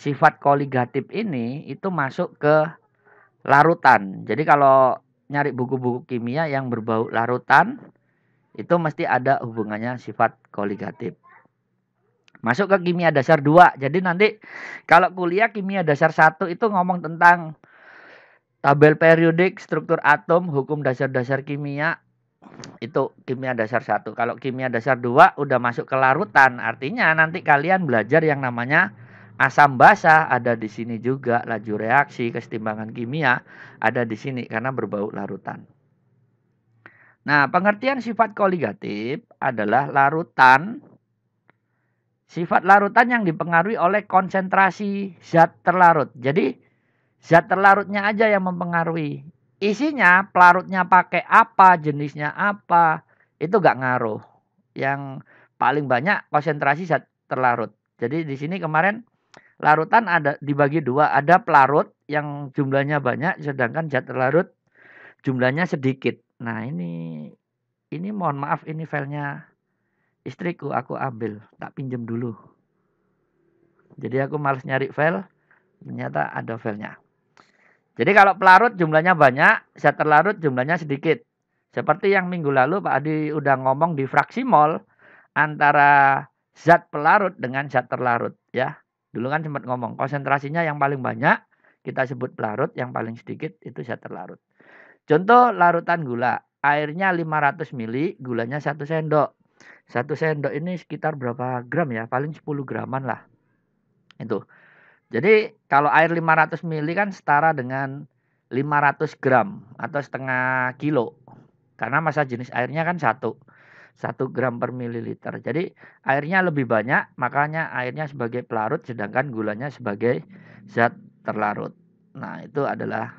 sifat koligatif ini itu masuk ke larutan. Jadi kalau nyari buku-buku kimia yang berbau larutan, itu mesti ada hubungannya sifat koligatif. Masuk ke kimia dasar 2. Jadi nanti kalau kuliah kimia dasar 1 itu ngomong tentang tabel periodik, struktur atom, hukum dasar-dasar kimia. Itu kimia dasar 1. Kalau kimia dasar 2 udah masuk ke larutan, artinya nanti kalian belajar yang namanya asam basa, ada di sini juga laju reaksi, kesetimbangan kimia ada di sini karena berbau larutan. Nah, pengertian sifat koligatif adalah larutan. Sifat larutan yang dipengaruhi oleh konsentrasi zat terlarut. Jadi zat terlarutnya aja yang mempengaruhi. Isinya, pelarutnya pakai apa, jenisnya apa, itu gak ngaruh. Yang paling banyak konsentrasi zat terlarut. Jadi di sini kemarin larutan ada dibagi 2. Ada pelarut yang jumlahnya banyak, sedangkan zat terlarut jumlahnya sedikit. Nah ini mohon maaf, ini filenya istriku, aku ambil, tak pinjem dulu. Jadi aku males nyari file, ternyata ada filenya. Jadi kalau pelarut jumlahnya banyak, zat terlarut jumlahnya sedikit. Seperti yang minggu lalu Pak Adi udah ngomong di fraksi mol antara zat pelarut dengan zat terlarut ya. Dulu kan sempat ngomong konsentrasinya yang paling banyak kita sebut pelarut, yang paling sedikit itu zat terlarut. Contoh larutan gula, airnya 500 ml, gulanya 1 sendok. 1 sendok ini sekitar berapa gram ya? Paling 10 graman lah. Itu. Jadi kalau air 500 ml kan setara dengan 500 gram atau setengah kilo. Karena massa jenis airnya kan 1 gram per mililiter. Jadi airnya lebih banyak, makanya airnya sebagai pelarut sedangkan gulanya sebagai zat terlarut. Nah, itu adalah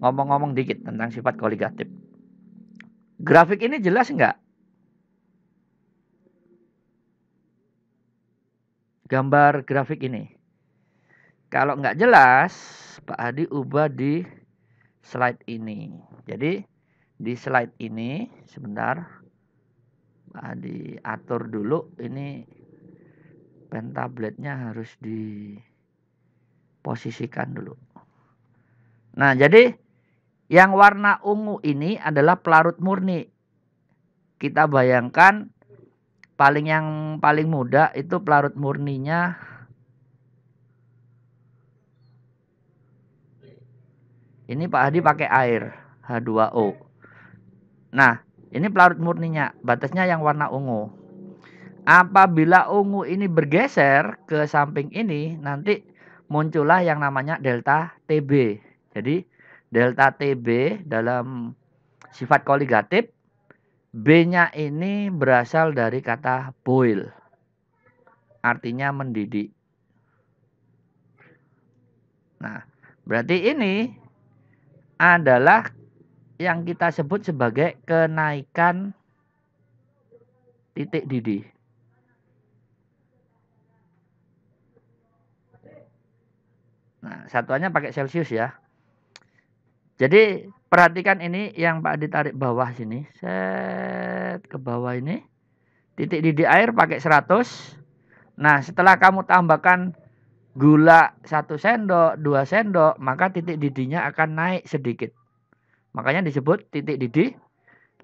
ngomong-ngomong dikit tentang sifat koligatif. Grafik ini jelas enggak? Gambar grafik ini. Kalau enggak jelas, Pak Hadi ubah di slide ini. Jadi di slide ini sebentar, Pak Hadi atur dulu. Ini pen tabletnya harus diposisikan dulu. Nah, jadi yang warna ungu ini adalah pelarut murni. Kita bayangkan yang paling muda itu pelarut murninya ini Pak Hadi pakai air H2O. Nah, ini pelarut murninya, batasnya yang warna ungu. Apabila ungu ini bergeser ke samping ini, nanti muncullah yang namanya delta TB. Jadi delta TB dalam sifat koligatif, B-nya ini berasal dari kata boil. Artinya mendidih. Nah, berarti ini adalah yang kita sebut sebagai kenaikan titik didih. Nah, satuannya pakai Celcius ya. Jadi perhatikan ini yang Pak ditarik bawah sini. Set ke bawah ini. Titik didih air pakai 100. Nah, setelah kamu tambahkan gula 1 sendok, 2 sendok, maka titik didihnya akan naik sedikit. Makanya disebut titik didih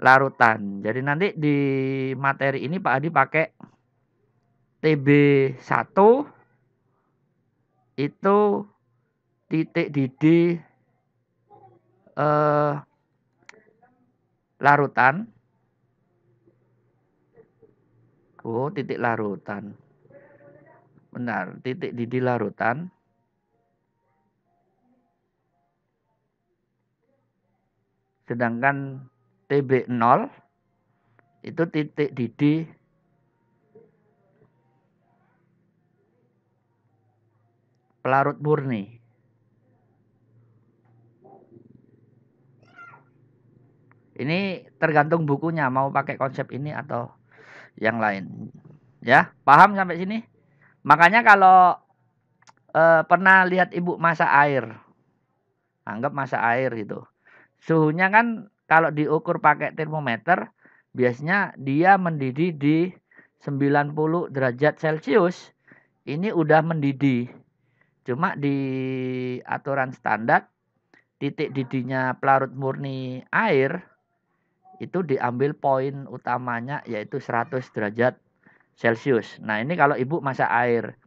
larutan. Jadi nanti di materi ini Pak Adi pakai TB1 itu titik didih larutan. Oh, titik larutan. Benar, titik didih larutan. Sedangkan TB0 itu titik didih pelarut murni. Ini tergantung bukunya mau pakai konsep ini atau yang lain. Ya, paham sampai sini? Makanya kalau pernah lihat ibu masak air, anggap masak air gitu. Suhunya kan kalau diukur pakai termometer, biasanya dia mendidih di 90 derajat Celcius. ini udah mendidih. Cuma di aturan standar titik didihnya pelarut murni air itu diambil poin utamanya yaitu 100 derajat Celcius. Nah, ini kalau ibu masak air.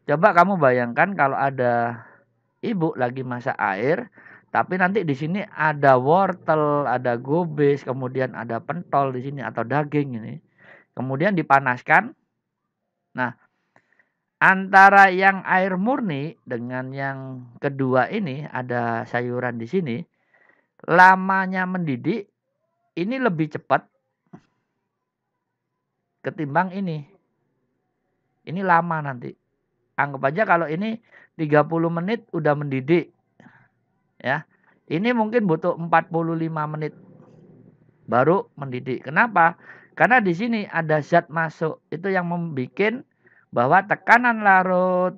Coba kamu bayangkan kalau ada ibu lagi masak air, tapi nanti di sini ada wortel, ada gobes, kemudian ada pentol di sini atau daging ini. Kemudian dipanaskan. Nah, antara yang air murni dengan yang kedua ini ada sayuran di sini, lamanya mendidih ini lebih cepat ketimbang ini. Ini lama nanti. Anggap aja kalau ini 30 menit udah mendidih. Ya. Ini mungkin butuh 45 menit baru mendidih. Kenapa? Karena di sini ada zat masuk itu yang membuat bahwa tekanan larut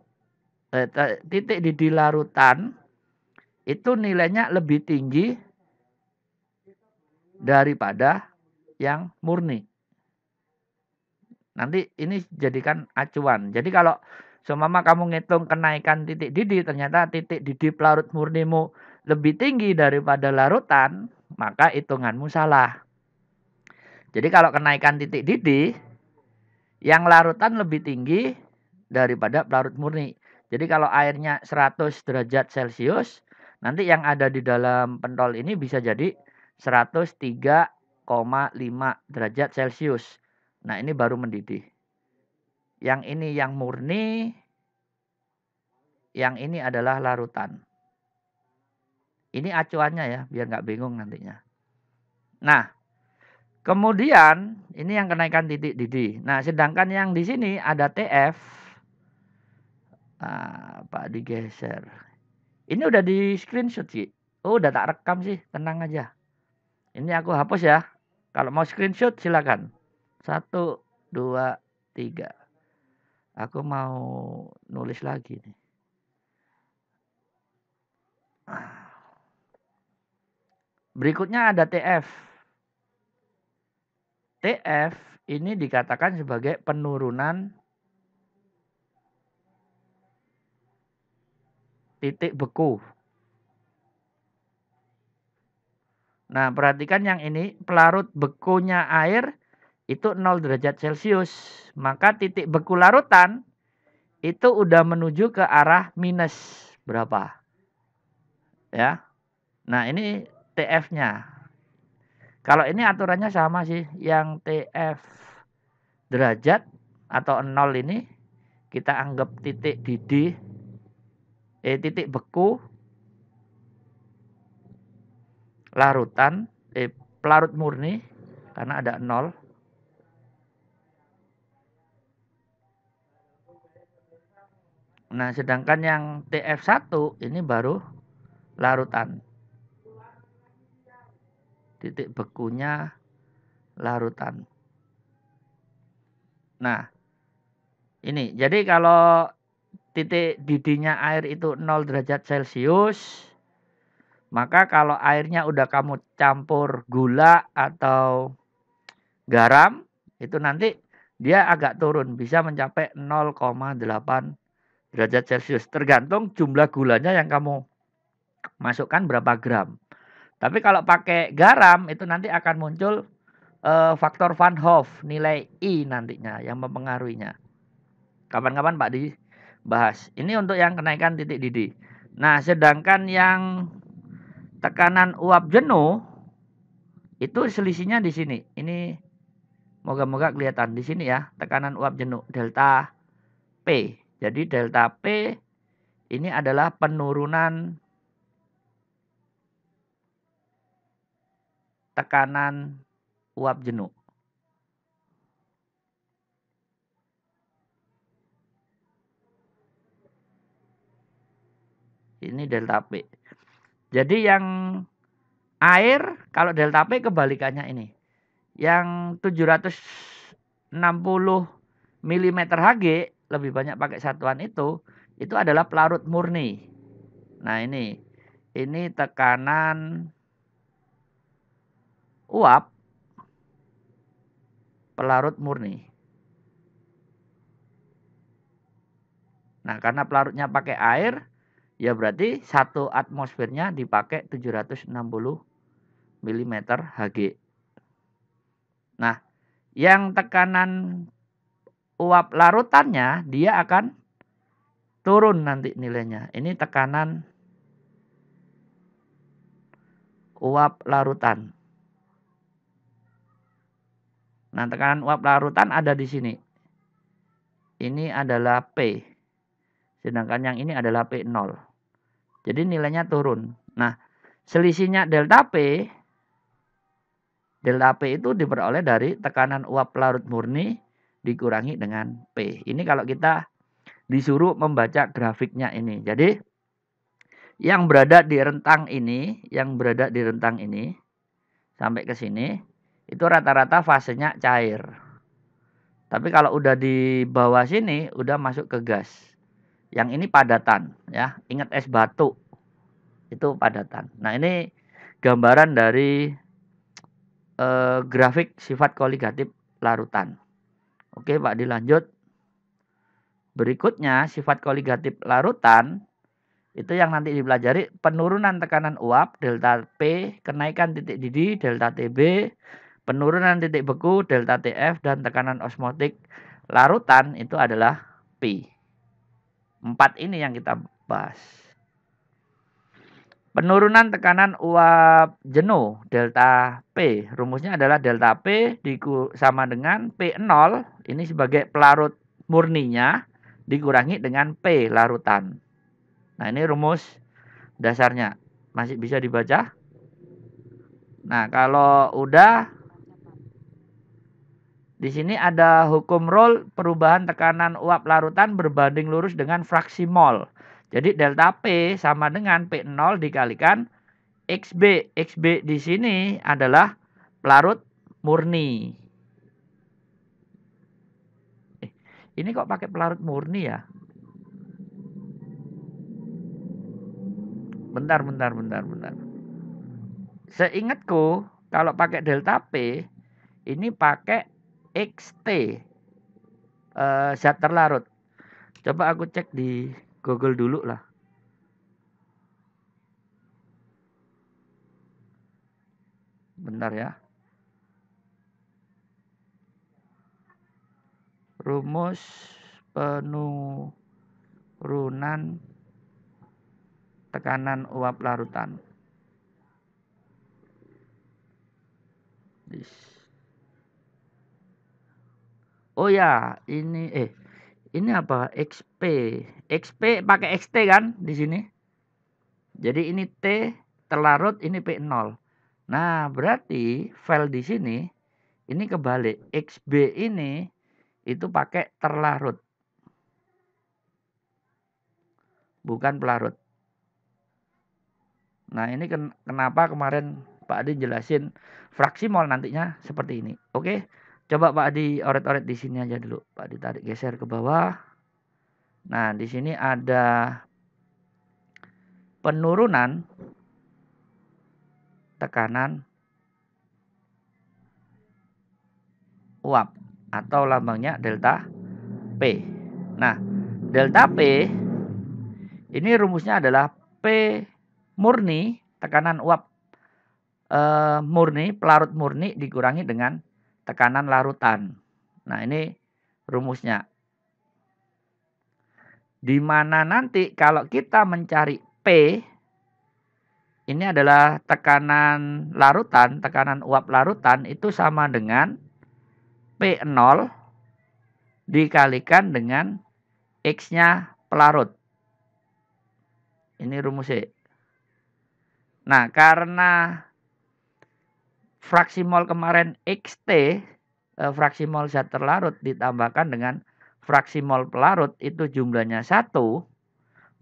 titik didih larutan itu nilainya lebih tinggi daripada yang murni. Nanti ini jadikan acuan. Jadi kalau seumpama kamu ngitung kenaikan titik didih, ternyata titik didih pelarut murnimu lebih tinggi daripada larutan, maka hitunganmu salah. Jadi kalau kenaikan titik didih, yang larutan lebih tinggi daripada pelarut murni. Jadi kalau airnya 100 derajat Celcius, nanti yang ada di dalam pentol ini bisa jadi 103,5 derajat Celcius. Nah, ini baru mendidih. Yang ini yang murni, yang ini adalah larutan. Ini acuannya ya, biar nggak bingung nantinya. Nah, kemudian ini yang kenaikan titik didih. Nah, sedangkan yang di sini ada TF. Pak digeser. Ini udah di screenshot sih. Oh, udah tak rekam sih, tenang aja. Ini aku hapus ya. Kalau mau screenshot silakan. 1, 2, 3. Aku mau nulis lagi nih. Berikutnya ada TF. TF ini dikatakan sebagai penurunan titik beku. Nah, perhatikan yang ini, pelarut bekunya air itu 0 derajat Celcius. Maka titik beku larutan itu udah menuju ke arah minus berapa? Ya. Nah, ini TF-nya. Kalau ini aturannya sama sih. Yang TF derajat atau 0 ini kita anggap titik didih, titik beku larutan, pelarut murni karena ada 0. Nah, sedangkan yang TF1 ini baru larutan. Titik bekunya larutan. Nah, ini. Jadi kalau titik didihnya air itu 0 derajat Celcius, maka kalau airnya udah kamu campur gula atau garam, itu nanti dia agak turun, bisa mencapai 0,8 derajat Celcius. Tergantung jumlah gulanya yang kamu masukkan berapa gram. Tapi kalau pakai garam, itu nanti akan muncul faktor Van Hoff, nilai I nantinya yang mempengaruhinya. Kapan-kapan Pak dibahas. Ini untuk yang kenaikan titik didih. Nah, sedangkan yang tekanan uap jenuh, itu selisihnya di sini. Ini moga-moga kelihatan di sini ya, tekanan uap jenuh delta P. Jadi delta P ini adalah penurunan tekanan uap jenuh. Ini delta P. Jadi yang air kalau delta P kebalikannya ini. Yang 760 mm Hg lebih banyak pakai satuan itu adalah pelarut murni. Nah, ini tekanan uap pelarut murni. Nah, karena pelarutnya pakai air, ya berarti 1 atmosfernya dipakai 760 mm Hg. Nah, yang tekanan uap larutannya dia akan turun nanti nilainya. Ini tekanan uap larutan. Nah, tekanan uap larutan ada di sini. Ini adalah P. Sedangkan yang ini adalah P0. Jadi nilainya turun. Nah, selisihnya delta P itu diperoleh dari tekanan uap larut murni dikurangi dengan P. Ini kalau kita disuruh membaca grafiknya ini. Jadi yang berada di rentang ini, sampai ke sini, itu rata-rata fasenya cair. Tapi kalau udah di bawah sini, udah masuk ke gas. Yang ini padatan, ya. Ingat es batu, itu padatan. Nah, ini gambaran dari grafik sifat koligatif larutan. Oke, Pak, dilanjut. Berikutnya, sifat koligatif larutan, itu yang nanti dipelajari penurunan tekanan uap, delta P, kenaikan titik didih, delta TB, penurunan titik beku, delta TF, dan tekanan osmotik larutan itu adalah P. 4 ini yang kita bahas. Penurunan tekanan uap jenuh, delta P. Rumusnya adalah delta P sama dengan P0, ini sebagai pelarut murninya, dikurangi dengan P larutan. Nah, ini rumus dasarnya. Masih bisa dibaca? Nah, kalau udah, di sini ada hukum Rolle, perubahan tekanan uap larutan berbanding lurus dengan fraksi mol. Jadi delta P sama dengan P0 dikalikan XB. XB di sini adalah pelarut murni. Ini kok pakai pelarut murni ya? Bentar. Seingatku, kalau pakai delta P, ini pakai XT, zat terlarut. Coba aku cek di Google dulu lah. Bentar ya. Rumus penurunan tekanan uap larutan. Oh ya, ini apa? XP. XP pakai XT kan di sini. Jadi ini T terlarut, ini P0. Nah, berarti file di sini ini kebalik. XB ini itu pakai terlarut, bukan pelarut. Nah, ini kenapa kemarin Pak Adi jelasin fraksi mol nantinya seperti ini. Oke, coba Pak Adi oret-oret di sini aja dulu. Pak Adi tarik geser ke bawah. Nah, di sini ada penurunan tekanan uap atau lambangnya delta P. Nah, delta P ini rumusnya adalah P murni, tekanan uap murni, pelarut murni dikurangi dengan tekanan larutan. Nah, ini rumusnya. Di mana nanti kalau kita mencari P, ini adalah tekanan larutan, tekanan uap larutan itu sama dengan P0 dikalikan dengan X-nya pelarut. Ini rumusnya. Nah, karena fraksi mol kemarin XT, fraksi mol zat terlarut ditambahkan dengan fraksi mol pelarut itu jumlahnya 1,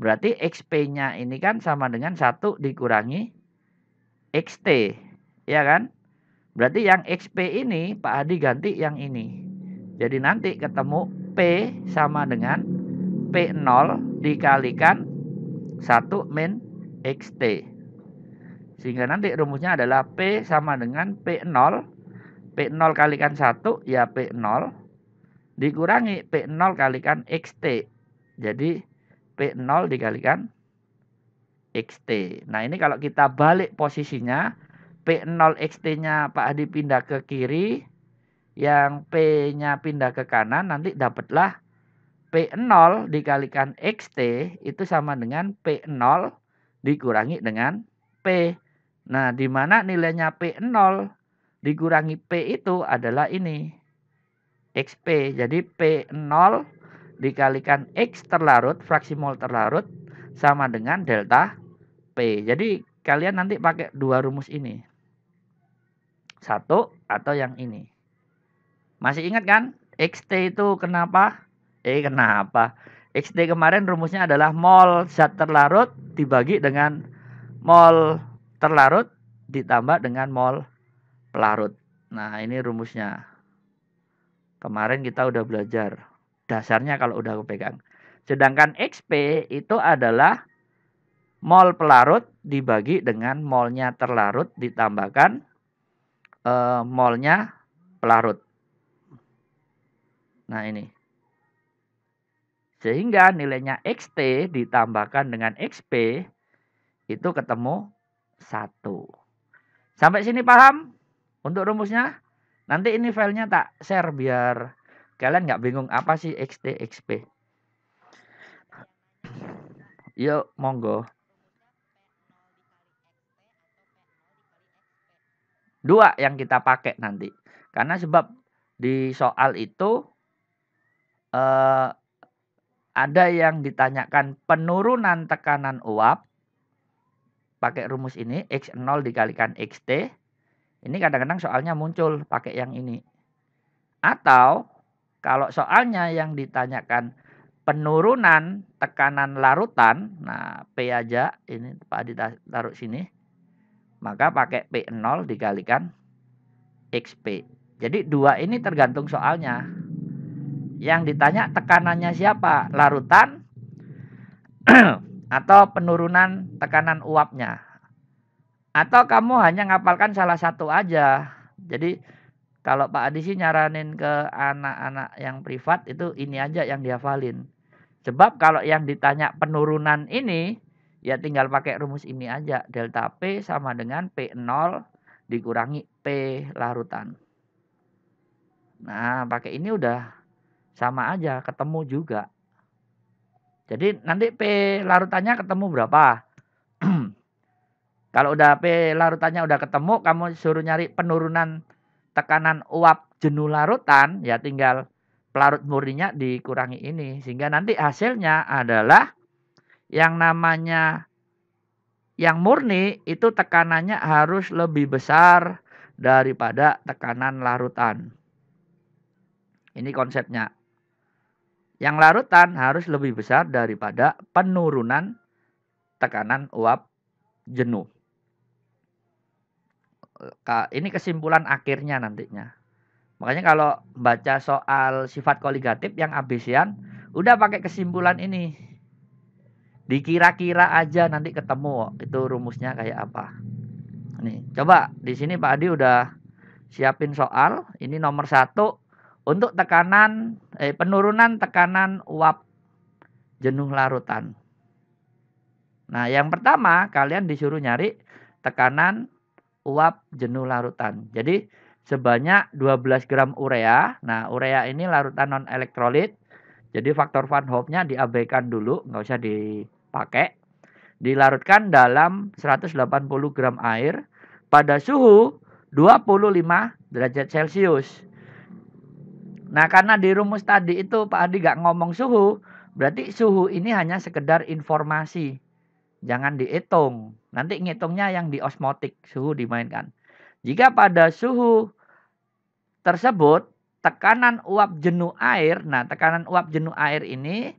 berarti XP-nya ini kan sama dengan 1 dikurangi XT, ya kan? Berarti yang XP ini Pak Adi ganti yang ini. Jadi nanti ketemu P sama dengan P0 dikalikan 1 min XT. Sehingga nanti rumusnya adalah P sama dengan P0. P0 kalikan 1 ya P0 dikurangi P0 kalikan XT. Jadi P0 dikalikan XT. Nah, ini kalau kita balik posisinya, P0 XT-nya Pak Adi pindah ke kiri, yang P-nya pindah ke kanan, nanti dapatlah P0 dikalikan XT itu sama dengan P0 dikurangi dengan P. Nah, di mana nilainya P0 dikurangi P itu adalah ini, XP. Jadi P0 dikalikan X terlarut, fraksi mol terlarut, sama dengan delta P. Jadi kalian nanti pakai dua rumus ini. Satu atau yang ini. Masih ingat kan? XT itu kenapa? Kenapa? XT kemarin rumusnya adalah mol zat terlarut dibagi dengan mol terlarut ditambah dengan mol pelarut. Nah, ini rumusnya. Kemarin kita udah belajar. Dasarnya kalau udah kepegang. Sedangkan XP itu adalah mol pelarut dibagi dengan molnya terlarut ditambahkan molnya pelarut. Nah, ini. Sehingga nilainya XT ditambahkan dengan XP itu ketemu 1. Sampai sini paham untuk rumusnya? Nanti ini filenya tak share biar kalian nggak bingung apa sih XT, XP. Yuk, monggo. Dua yang kita pakai nanti. Karena sebab di soal itu ada yang ditanyakan penurunan tekanan uap pakai rumus ini, X0 dikalikan XT. Ini kadang-kadang soalnya muncul pakai yang ini. Atau kalau soalnya yang ditanyakan penurunan tekanan larutan, nah P aja, ini Pak ditaruh sini, maka pakai P0 dikalikan XP. Jadi dua ini tergantung soalnya. Yang ditanya tekanannya siapa? Larutan atau penurunan tekanan uapnya. Atau kamu hanya ngapalkan salah satu aja. Jadi kalau Pak Adi sih nyaranin ke anak-anak yang privat itu ini aja yang dihafalin. Sebab kalau yang ditanya penurunan ini, ya tinggal pakai rumus ini aja. Delta P sama dengan P0 dikurangi P larutan. Nah, pakai ini udah sama aja, ketemu juga. Jadi nanti P larutannya ketemu berapa? Kalau udah P larutannya udah ketemu, kamu suruh nyari penurunan tekanan uap jenuh larutan, ya tinggal pelarut murninya dikurangi ini. Sehingga nanti hasilnya adalah yang namanya yang murni itu tekanannya harus lebih besar daripada tekanan larutan. Ini konsepnya. Yang larutan harus lebih besar daripada penurunan tekanan uap jenuh. Ini kesimpulan akhirnya nantinya. Makanya kalau baca soal sifat koligatif yang ABC-an, udah pakai kesimpulan ini. Dikira-kira aja nanti ketemu itu rumusnya kayak apa. Nih, coba di sini Pak Adi udah siapin soal. Ini nomor 1 untuk tekanan penurunan tekanan uap jenuh larutan. Nah, yang pertama kalian disuruh nyari tekanan uap jenuh larutan. Jadi sebanyak 12 gram urea. Nah, urea ini larutan non elektrolit. Jadi faktor Van Hoff-nya diabaikan dulu, nggak usah dipakai. Dilarutkan dalam 180 gram air pada suhu 25 derajat Celcius. Nah, karena di rumus tadi itu Pak Adi nggak ngomong suhu, berarti suhu ini hanya sekedar informasi. Jangan dihitung. Nanti ngitungnya yang di osmotik, suhu dimainkan. Jika pada suhu tersebut tekanan uap jenuh air, nah tekanan uap jenuh air ini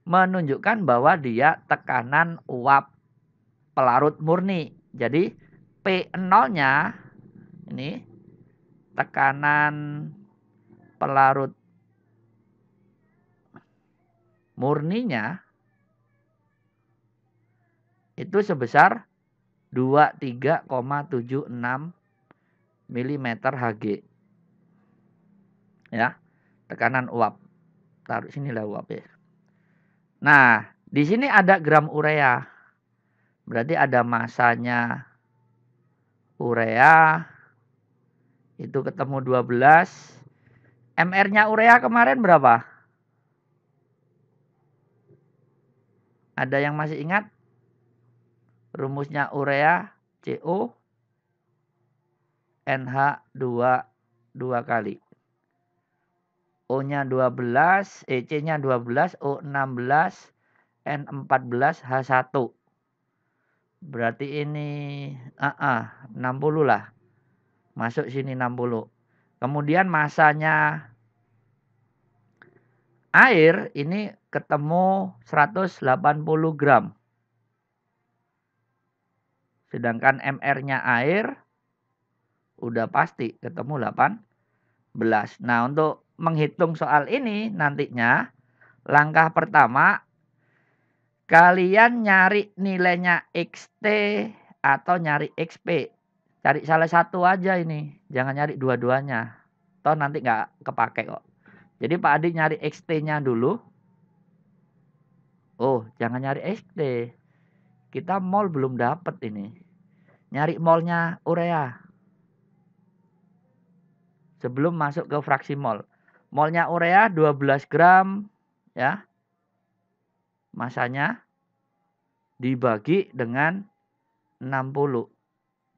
menunjukkan bahwa dia tekanan uap pelarut murni. Jadi P0-nya ini tekanan pelarut murninya itu sebesar 23,76 mm Hg. Ya, tekanan uap. Taruh sini lah uap ya. Nah, Di sini ada gram urea. Berarti ada masanya urea. Itu ketemu 12. MR-nya urea kemarin berapa? Ada yang masih ingat? Rumusnya urea CO NH2 2 kali. O-nya 12, C-nya 12, O 16, N14, H1. Berarti ini 60 lah. Masuk sini 60. Kemudian masanya air ini ketemu 180 gram. Sedangkan MR-nya air udah pasti ketemu 18. Nah, untuk menghitung soal ini nantinya langkah pertama kalian nyari nilainya XT atau nyari XP. Cari salah satu aja ini, jangan nyari dua-duanya. Toh nanti nggak kepake kok. Jadi Pak Adi nyari XT-nya dulu. Oh, jangan nyari XT. Kita mol belum dapet ini. Nyari molnya urea. Sebelum masuk ke fraksi mol. Molnya urea 12 gram ya. Masanya dibagi dengan 60.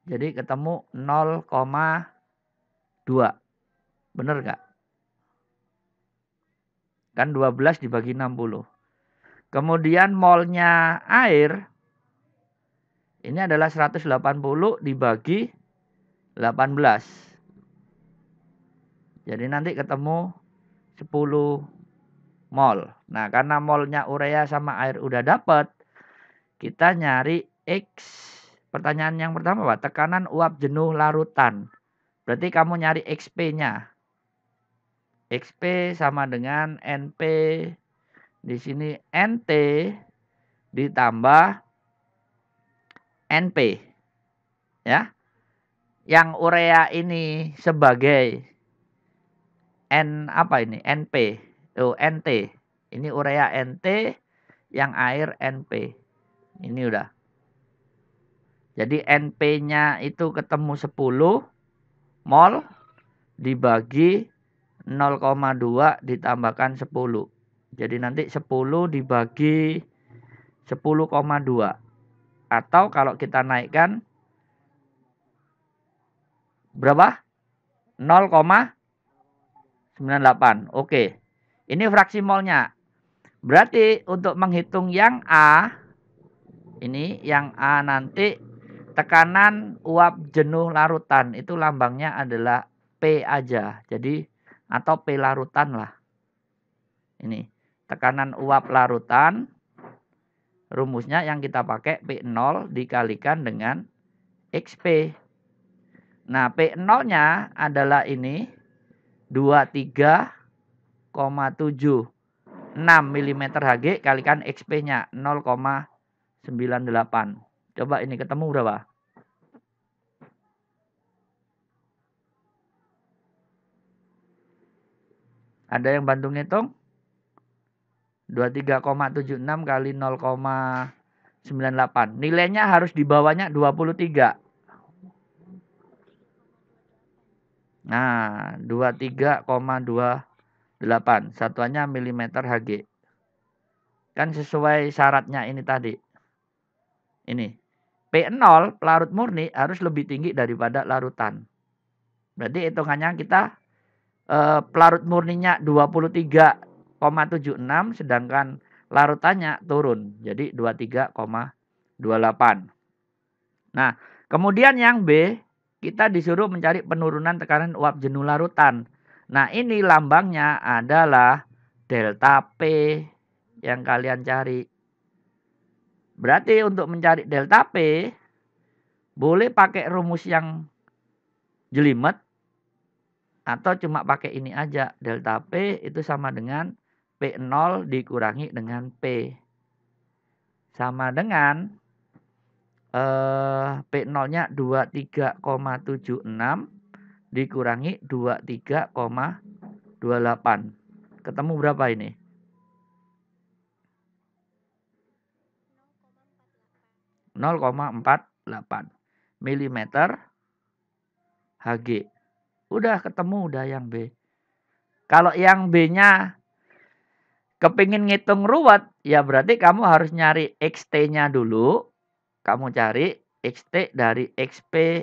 Jadi ketemu 0,2. Bener nggak? Kan 12 dibagi 60. Kemudian molnya air ini adalah 180 dibagi 18. Jadi nanti ketemu 10 mol. Nah, karena molnya urea sama air udah dapat, kita nyari X. Pertanyaan yang pertama apa? Tekanan uap jenuh larutan. Berarti kamu nyari XP-nya. XP sama dengan NP. Di sini NT ditambah NP. Ya. Yang urea ini sebagai apa ini? NP. Oh, NT. Ini urea NT, yang air NP. Ini udah. Jadi NP-nya itu ketemu 10 mol dibagi 0,2 ditambahkan 10. Jadi nanti 10 dibagi 10,2. Atau kalau kita naikkan berapa? 0,98. Oke. Ini fraksi molnya. Berarti untuk menghitung yang A, ini yang A nanti tekanan uap jenuh larutan. Itu lambangnya adalah P aja. Jadi atau P larutan lah. Ini tekanan uap larutan. Rumusnya yang kita pakai P0 dikalikan dengan XP. Nah, P0-nya adalah ini 23,76 mm Hg kalikan XP-nya 0,98. Coba ini ketemu berapa? Ada yang bantu ngitung? 23,76 kali 0,98. Nilainya harus di bawahnya 23. Nah, 23,28. Satuannya milimeter Hg. Kan sesuai syaratnya ini tadi. Ini. P0 pelarut murni harus lebih tinggi daripada larutan. Berarti hitungannya kita pelarut murninya 23,76 sedangkan larutannya turun. Jadi 23,28. Nah, kemudian yang B, kita disuruh mencari penurunan tekanan uap jenuh larutan. Nah, ini lambangnya adalah delta P yang kalian cari. Berarti untuk mencari delta P, boleh pakai rumus yang jelimet, atau cuma pakai ini aja. Delta P itu sama dengan P0 dikurangi dengan P. Sama dengan P0-nya 23,76 dikurangi 23,28. Ketemu berapa ini? 0,48 mm Hg. Udah ketemu udah yang B. Kalau yang B-nya kepingin ngitung ruwet, ya berarti kamu harus nyari XT-nya dulu. Kamu cari XT dari XP,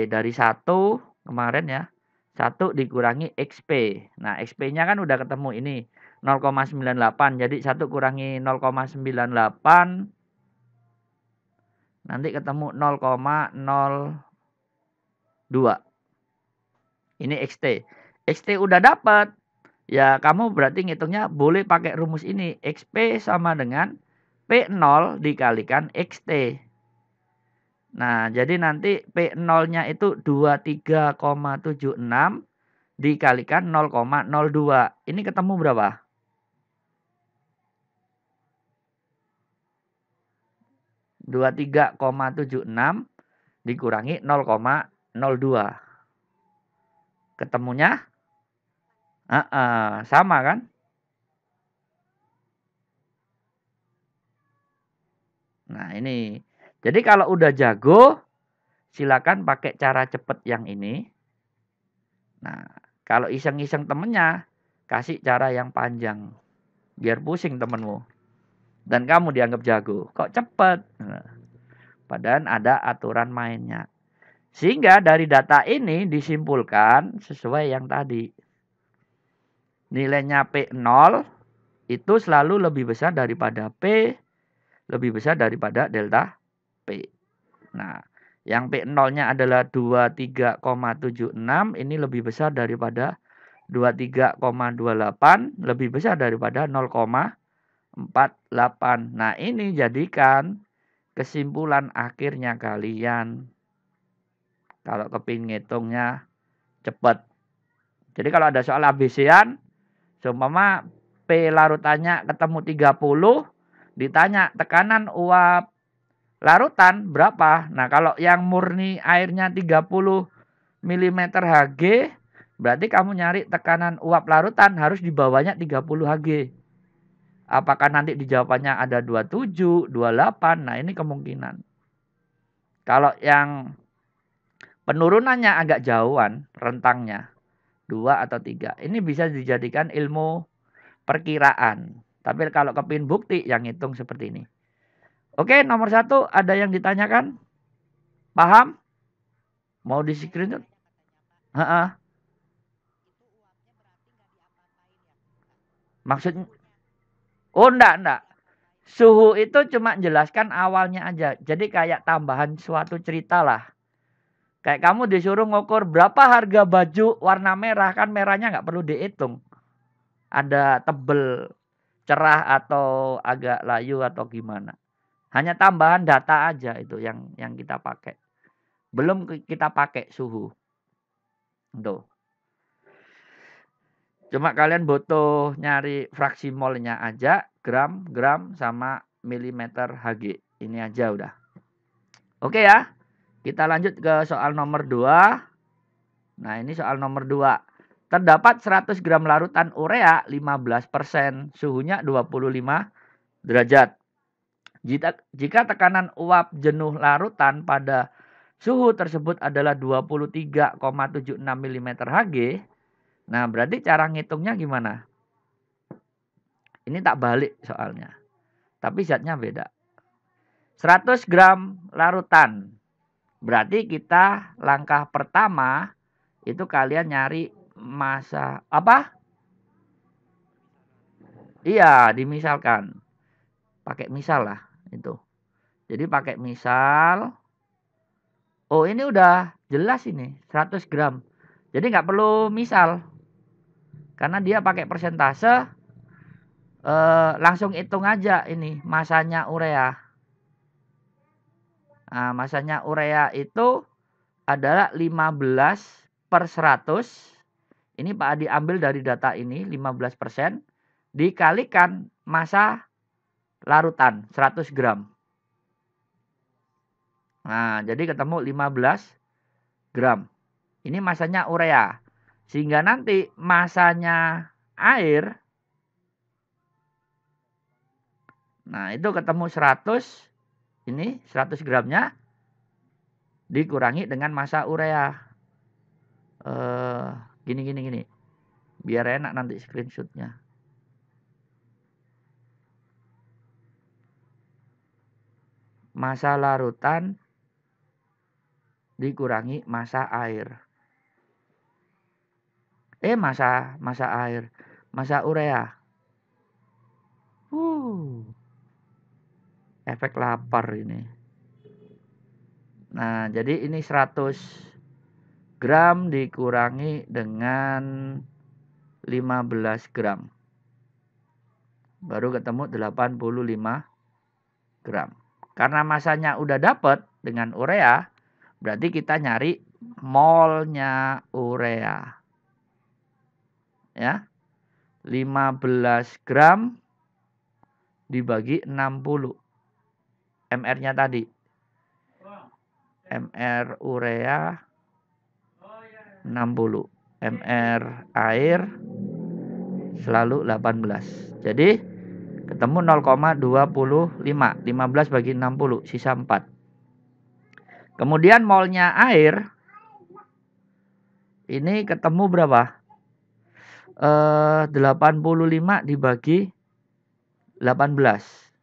dari 1 kemarin ya. 1 dikurangi XP. Nah, XP-nya kan udah ketemu ini. 0,98. Jadi 1 kurangi 0,98. Nanti ketemu 0,02. Ini XT. XT udah dapat. Ya, kamu berarti ngitungnya boleh pakai rumus ini. XP sama dengan P0 dikalikan XT. Nah, jadi nanti P0-nya itu 23,76 dikalikan 0,02. Ini ketemu berapa? 23,76 dikurangi 0,02. Ketemunya? Sama kan? Nah, ini. Jadi kalau udah jago, silakan pakai cara cepet yang ini. Nah, kalau iseng-iseng temennya, kasih cara yang panjang. Biar pusing temenmu. Dan kamu dianggap jago. Kok cepet? Nah, padahal ada aturan mainnya. Sehingga dari data ini disimpulkan sesuai yang tadi. Nilainya P0 itu selalu lebih besar daripada P, lebih besar daripada delta P. Nah, yang P0-nya adalah 23,76, ini lebih besar daripada 23,28, lebih besar daripada 0,48. Nah, ini jadikan kesimpulan akhirnya kalian. Kalau kepingin ngitungnya cepat. Jadi kalau ada soal ABC-an, seumpama P larutannya ketemu 30, ditanya tekanan uap larutan berapa? Nah, kalau yang murni airnya 30 mm Hg, berarti kamu nyari tekanan uap larutan harus di bawahnya 30 Hg. Apakah nanti di jawabannya ada 27, 28? Nah, ini kemungkinan. Kalau yang penurunannya agak jauhan rentangnya, 2 atau 3. Ini bisa dijadikan ilmu perkiraan. Tapi kalau kepingin bukti, yang hitung seperti ini. Oke, nomor 1 ada yang ditanyakan? Paham? Mau di screenshot? Maksudnya? Oh, enggak. Suhu itu cuma jelaskan awalnya aja. Jadi kayak tambahan suatu cerita lah. Kayak kamu disuruh ngukur berapa harga baju warna merah. Kan merahnya nggak perlu dihitung. Ada tebel, cerah atau agak layu atau gimana. Hanya tambahan data aja itu yang kita pakai. Belum kita pakai suhu. Tuh. Cuma kalian butuh nyari fraksi molnya aja. Gram, sama milimeter Hg. Ini aja udah. Oke ya. Kita lanjut ke soal nomor 2. Nah, ini soal nomor 2. Terdapat 100 gram larutan urea 15%, suhunya 25 derajat. Jika tekanan uap jenuh larutan pada suhu tersebut adalah 23,76 mm Hg, nah berarti cara ngitungnya gimana? Ini tak balik soalnya. Tapi zatnya beda. 100 gram larutan. Berarti kita langkah pertama itu kalian nyari massa apa? Iya, dimisalkan. Pakai misal lah itu. Jadi pakai misal. Oh, ini udah jelas ini 100 gram. Jadi nggak perlu misal. Karena dia pakai persentase. Langsung hitung aja ini masanya urea. Nah, masanya urea itu adalah 15/100. Ini Pak Adi ambil dari data ini 15%. Dikalikan massa larutan 100 gram. Nah, jadi ketemu 15 gram. Ini masanya urea. Sehingga nanti masanya air. Nah, itu ketemu 100 Ini 100 gramnya dikurangi dengan massa urea. Gini. Biar enak nanti screenshotnya. Massa larutan dikurangi massa air. Massa air. Massa urea. Efek lapar ini. Nah, jadi ini 100 gram dikurangi dengan 15 gram. Baru ketemu 85 gram. Karena masanya udah dapat dengan urea, berarti kita nyari molnya urea. Ya. 15 gram dibagi 60. MR-nya tadi. MR urea 60. MR air selalu 18. Jadi ketemu 0,25. 15 bagi 60 sisa 4. Kemudian molnya air ini ketemu berapa? 85 dibagi 18.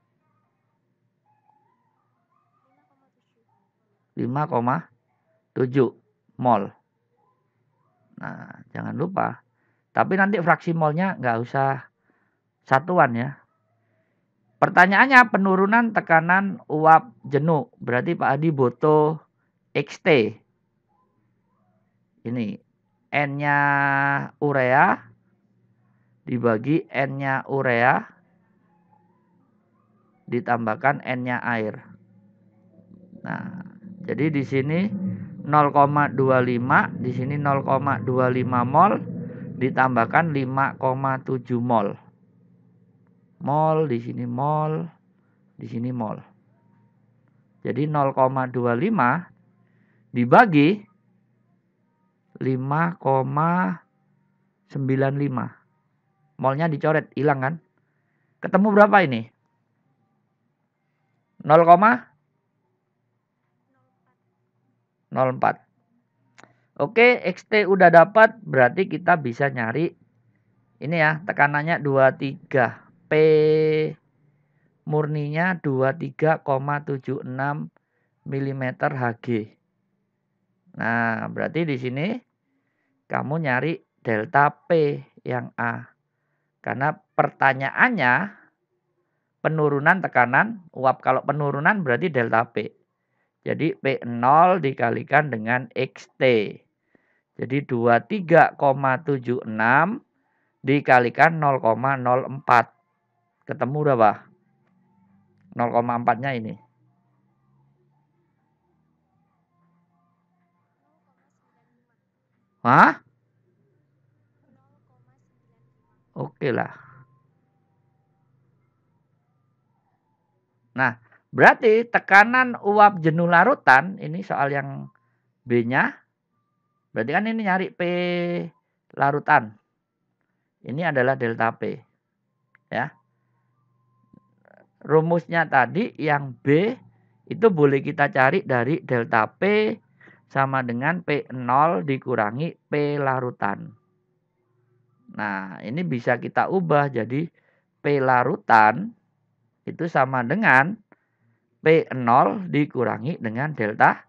5,7 mol. Nah, jangan lupa. Tapi nanti fraksi molnya nggak usah satuan ya. Pertanyaannya penurunan tekanan uap jenuh. Berarti Pak Adi butuh XT. Ini N-nya urea dibagi N-nya urea ditambahkan N-nya air. Nah, jadi di sini 0,25, di sini 0,25 mol ditambahkan 5,7 mol. Mol di sini mol, di sini mol. Jadi 0,25 dibagi 5,95. Molnya dicoret, hilang kan? Ketemu berapa ini? 0,04. Oke, XT udah dapat, berarti kita bisa nyari ini ya, tekanannya 23. P murninya 23,76 mm Hg. Nah, berarti di sini kamu nyari delta P yang A. Karena pertanyaannya penurunan tekanan uap. Kalau penurunan berarti delta P. Jadi P0 dikalikan dengan XT. Jadi 23,76 dikalikan 0,04. Ketemu berapa? 0,4-nya ini. Hah? Oke lah. Nah, berarti tekanan uap jenuh larutan, ini soal yang B-nya. Berarti kan ini nyari P larutan. Ini adalah delta P. Ya. Rumusnya tadi yang B itu boleh kita cari dari delta P sama dengan P0 dikurangi P larutan. Nah, ini bisa kita ubah jadi P larutan itu sama dengan P0 dikurangi dengan delta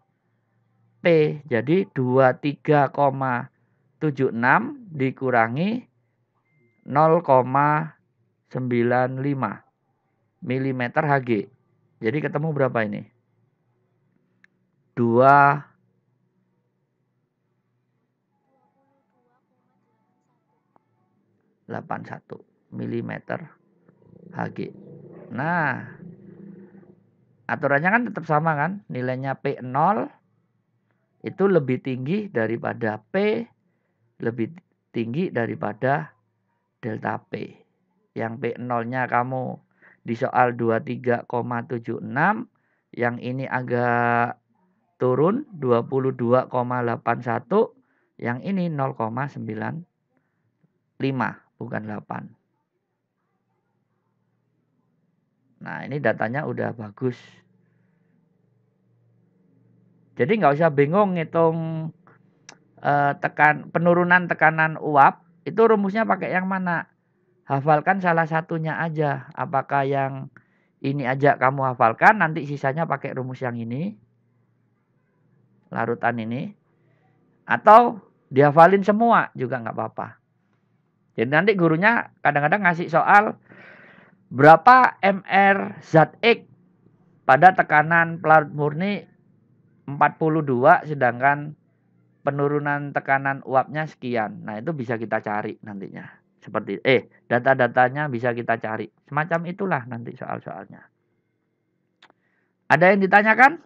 P. Jadi 23,76 dikurangi 0,95 mm Hg. Jadi ketemu berapa ini? 281 mm Hg. Nah, aturannya kan tetap sama kan? Nilainya P0 itu lebih tinggi daripada P, lebih tinggi daripada delta P. Yang P0-nya kamu di soal 23,76, yang ini agak turun 22,81, yang ini 0,95 bukan 8. Nah, ini datanya udah bagus. Jadi nggak usah bingung ngitung penurunan tekanan uap, itu rumusnya pakai yang mana? Hafalkan salah satunya aja. Apakah yang ini aja kamu hafalkan, nanti sisanya pakai rumus yang ini, larutan ini. Atau dihafalin semua juga nggak apa-apa. Jadi nanti gurunya kadang-kadang ngasih soal berapa mR zat X pada tekanan pelarut murni 42 sedangkan penurunan tekanan uapnya sekian. Nah, itu bisa kita cari nantinya. Seperti data-datanya bisa kita cari. Semacam itulah nanti soal-soalnya. Ada yang ditanyakan?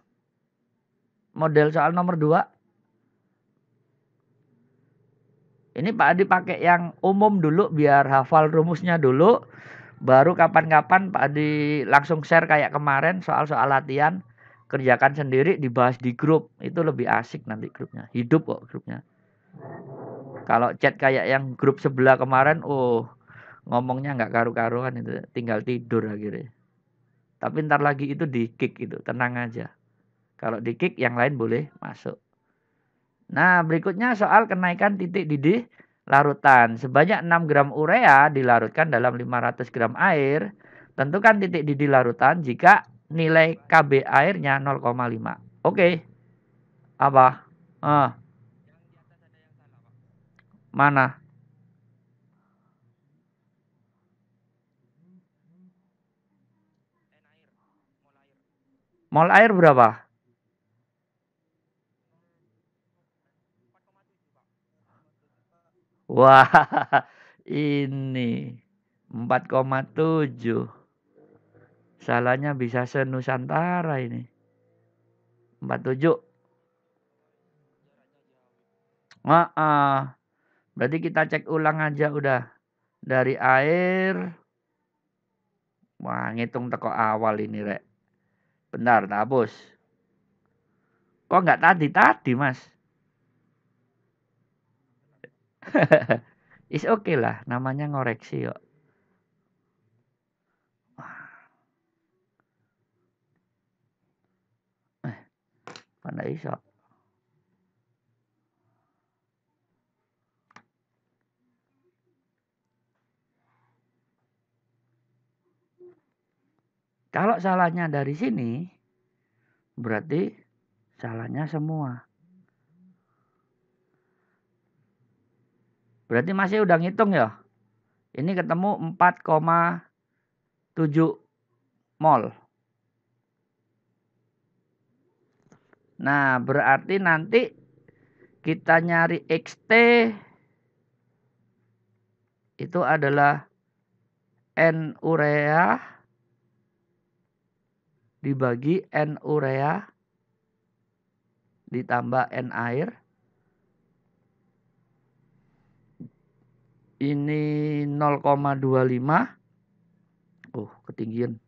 Model soal nomor 2. Ini Pak Adi pakai yang umum dulu biar hafal rumusnya dulu. Baru kapan-kapan Pak Adi langsung share kayak kemarin soal-soal latihan. Kerjakan sendiri, dibahas di grup. Itu lebih asik nanti grupnya. Hidup kok grupnya. Kalau chat kayak yang grup sebelah kemarin, ngomongnya nggak karu-karuan itu. Tinggal tidur akhirnya. Tapi ntar lagi itu di kick itu. Tenang aja. Kalau di kick yang lain boleh masuk. Nah, berikutnya soal kenaikan titik didih larutan. Sebanyak 6 gram urea dilarutkan dalam 500 gram air. Tentukan titik didih larutan jika nilai KB airnya 0,5. Oke. Apa? Mana? Mol air berapa? Wah, ini 4,7. Salahnya bisa se-Nusantara ini. 47. Berarti kita cek ulang aja udah. Dari air. Wah, ngitung teko awal ini, Rek. Bentar, tak hapus. Kok nggak tadi, Mas? Is okay lah, namanya ngoreksi kok. Mana iso? Kalau salahnya dari sini, berarti salahnya semua. Berarti masih udah ngitung ya? Ini ketemu 4,7 mol. Nah, berarti nanti kita nyari XT itu adalah N urea dibagi N urea ditambah N air. Ini 0,25. Ketinggian.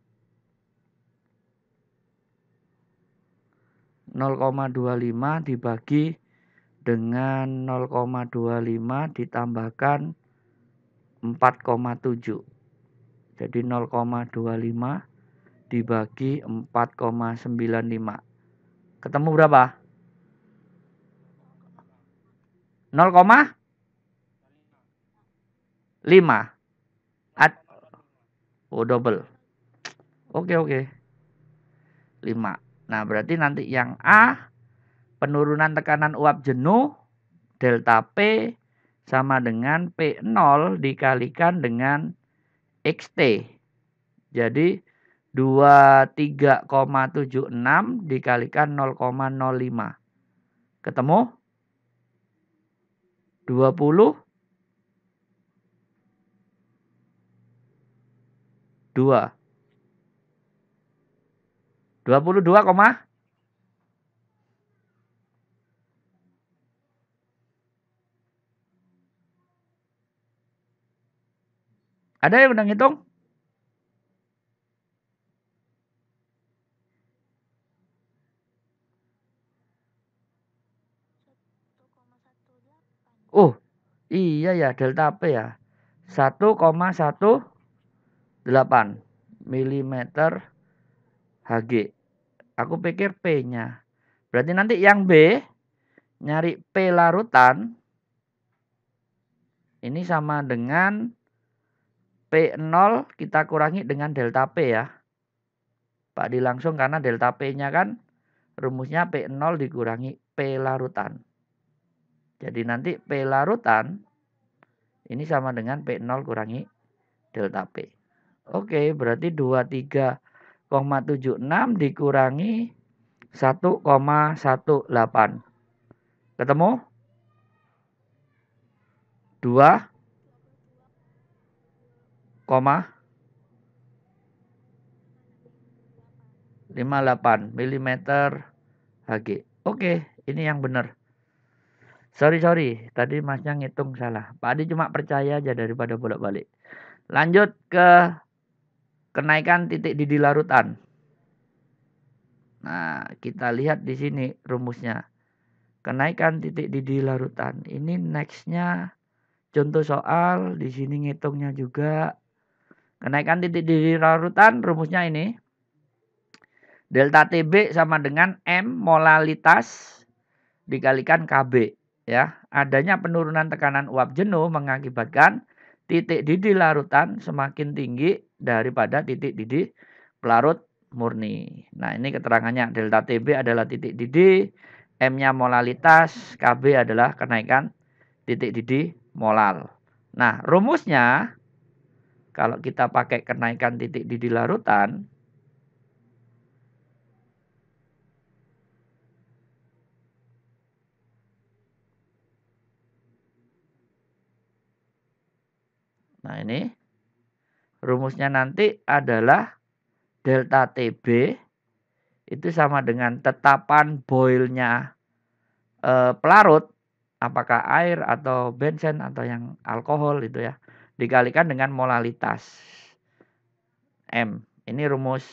0,25 dibagi dengan 0,25 ditambahkan 4,7. Jadi 0,25 dibagi 4,95. Ketemu berapa? 0,5. Double. Oke. 5. Nah, berarti nanti yang A, penurunan tekanan uap jenuh, delta P sama dengan P0 dikalikan dengan XT. Jadi 23,76 dikalikan 0,05. Ketemu? 22. 22, ada yang udah ngitung? Iya ya, delta P ya. 1,18 mm Hg. Aku pikir P-nya. Berarti nanti yang B, nyari P larutan, ini sama dengan P0 kita kurangi dengan delta P ya. Pak Di langsung karena delta P-nya kan rumusnya P0 dikurangi P larutan. Jadi nanti P larutan ini sama dengan P0 kurangi delta P. Oke, berarti 23,76 dikurangi 1,18. Ketemu? 2,58 mm Hg. Oke, ini yang benar. Sorry, tadi masnya ngitung salah. Pak Adi cuma percaya aja daripada bolak-balik. Lanjut ke kenaikan titik didih larutan. Nah, kita lihat di sini rumusnya. Kenaikan titik didih larutan. Ini nextnya contoh soal. Di sini ngitungnya juga. Kenaikan titik didih larutan rumusnya ini. Delta TB sama dengan M molalitas dikalikan KB. Ya, adanya penurunan tekanan uap jenuh mengakibatkan titik didih larutan semakin tinggi daripada titik didih pelarut murni. Nah, ini keterangannya. Delta TB adalah titik didih, M-nya molalitas, KB adalah kenaikan titik didih molal. Nah, rumusnya kalau kita pakai kenaikan titik didih larutan, nah ini rumusnya nanti adalah delta TB itu sama dengan tetapan boilnya pelarut, apakah air atau benzen atau yang alkohol itu ya, dikalikan dengan molalitas M. Ini rumus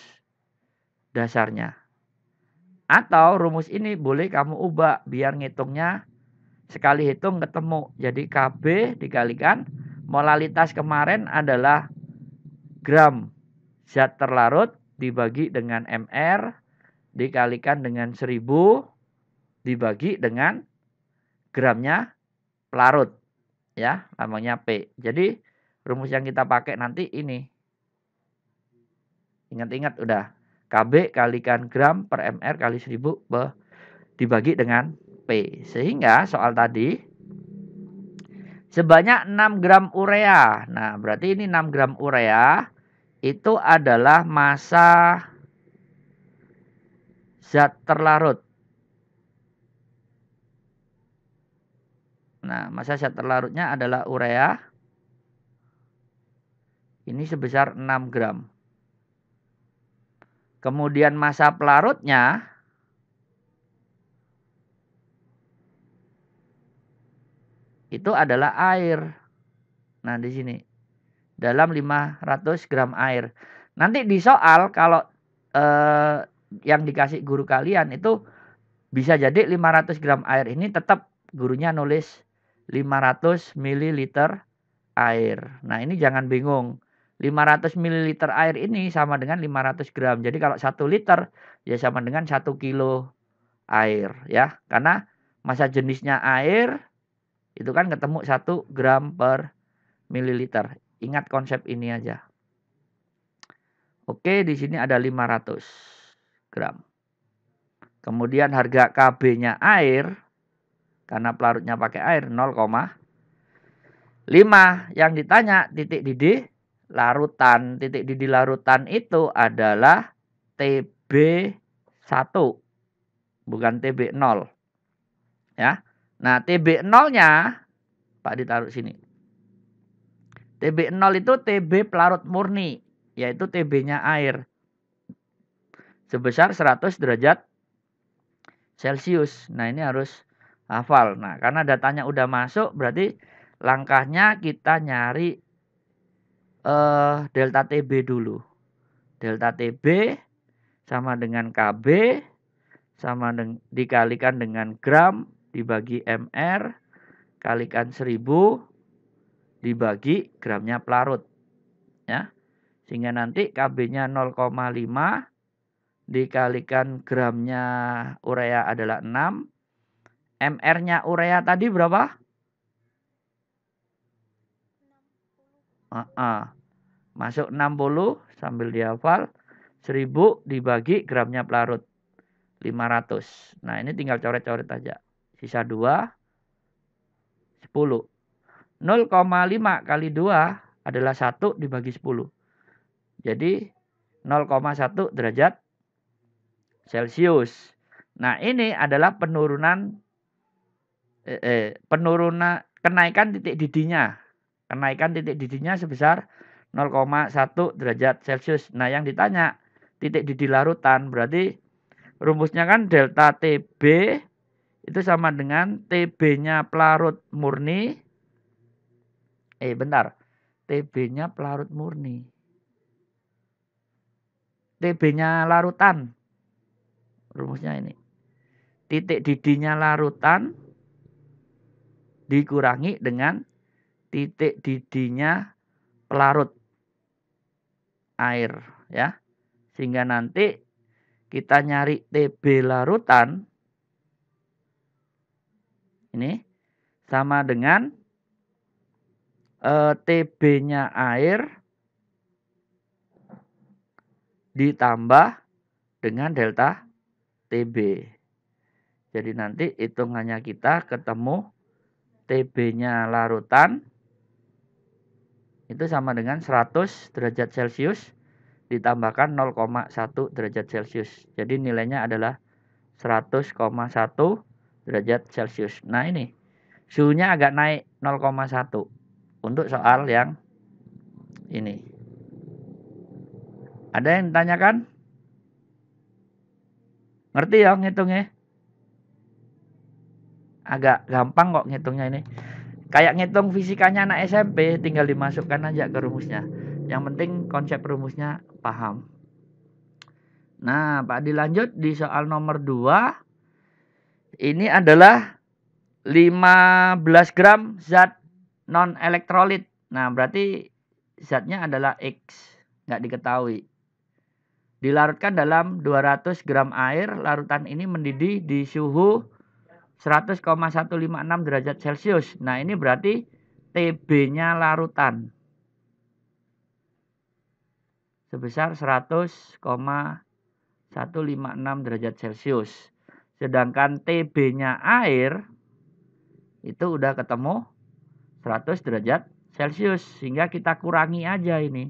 dasarnya. Atau rumus ini boleh kamu ubah biar ngitungnya sekali hitung ketemu. Jadi KB dikalikan molalitas kemarin adalah gram zat terlarut dibagi dengan MR dikalikan dengan 1000 dibagi dengan gramnya pelarut. Ya, namanya P. Jadi rumus yang kita pakai nanti ini. Ingat-ingat udah. KB kalikan gram per MR kali 1000 dibagi dengan P. Sehingga soal tadi sebanyak 6 gram urea. Nah, berarti ini 6 gram urea itu adalah massa zat terlarut. Nah, massa zat terlarutnya adalah urea. Ini sebesar 6 gram. Kemudian massa pelarutnya itu adalah air. Nah, di sini. Dalam 500 gram air. Nanti di soal kalau yang dikasih guru kalian itu bisa jadi 500 gram air ini tetap gurunya nulis 500 ml air. Nah, ini jangan bingung. 500 ml air ini sama dengan 500 gram. Jadi kalau 1 liter ya sama dengan 1 kilo air ya. Karena massa jenisnya air itu kan ketemu 1 gram per mililiter. Ingat konsep ini aja. Oke, di sini ada 500 gram. Kemudian harga KB-nya air, karena pelarutnya pakai air, 0,5. Yang ditanya titik didih larutan. Titik didih larutan itu adalah TB1, bukan TB0. Ya. Nah, TB0-nya, Pak ditaruh sini. TB0 itu TB pelarut murni, yaitu TB-nya air. Sebesar 100 derajat Celcius. Nah, ini harus hafal. Nah, karena datanya udah masuk, berarti langkahnya kita nyari delta TB dulu. Delta TB sama dengan KB sama dikalikan dengan gram dibagi MR kalikan 1000 dibagi gramnya pelarut. Ya. Sehingga nanti KB-nya 0,5 dikalikan gramnya urea adalah 6. MR-nya urea tadi berapa? Masuk 60 sambil dihafal. 1000 dibagi gramnya pelarut 500. Nah, ini tinggal coret-coret aja. Sisa 2, 10. 0,5 kali 2 adalah 1 dibagi 10. Jadi 0,1 derajat Celcius. Nah, ini adalah penurunan kenaikan titik didihnya. Kenaikan titik didihnya sebesar 0,1 derajat Celcius. Nah, yang ditanya titik didih larutan, berarti rumusnya kan delta TB itu sama dengan TB-nya pelarut murni. Bentar. TB-nya pelarut murni. TB-nya larutan. Rumusnya ini. Titik didihnya larutan dikurangi dengan titik didihnya pelarut air, ya. Sehingga nanti kita nyari TB larutan ini sama dengan TB-nya air ditambah dengan delta TB. Jadi nanti hitungannya kita ketemu TB-nya larutan itu sama dengan 100 derajat Celcius ditambahkan 0,1 derajat Celcius. Jadi nilainya adalah 100,1 derajat Celcius. Nah, ini suhunya agak naik 0,1 untuk soal yang ini. Ada yang ditanyakan? Ngerti ya ngitungnya? Agak gampang kok ngitungnya ini. Kayak ngitung fisikanya anak SMP, tinggal dimasukkan aja ke rumusnya. Yang penting konsep rumusnya paham. Nah, Pak dilanjut di soal nomor 2. Ini adalah 15 gram zat non-elektrolit. Nah, berarti zatnya adalah X. Nggak diketahui. Dilarutkan dalam 200 gram air. Larutan ini mendidih di suhu 100,156 derajat Celcius. Nah, ini berarti TB-nya larutan sebesar 100,156 derajat Celcius. Sedangkan TB-nya air itu udah ketemu 100 derajat Celcius. Sehingga kita kurangi aja ini.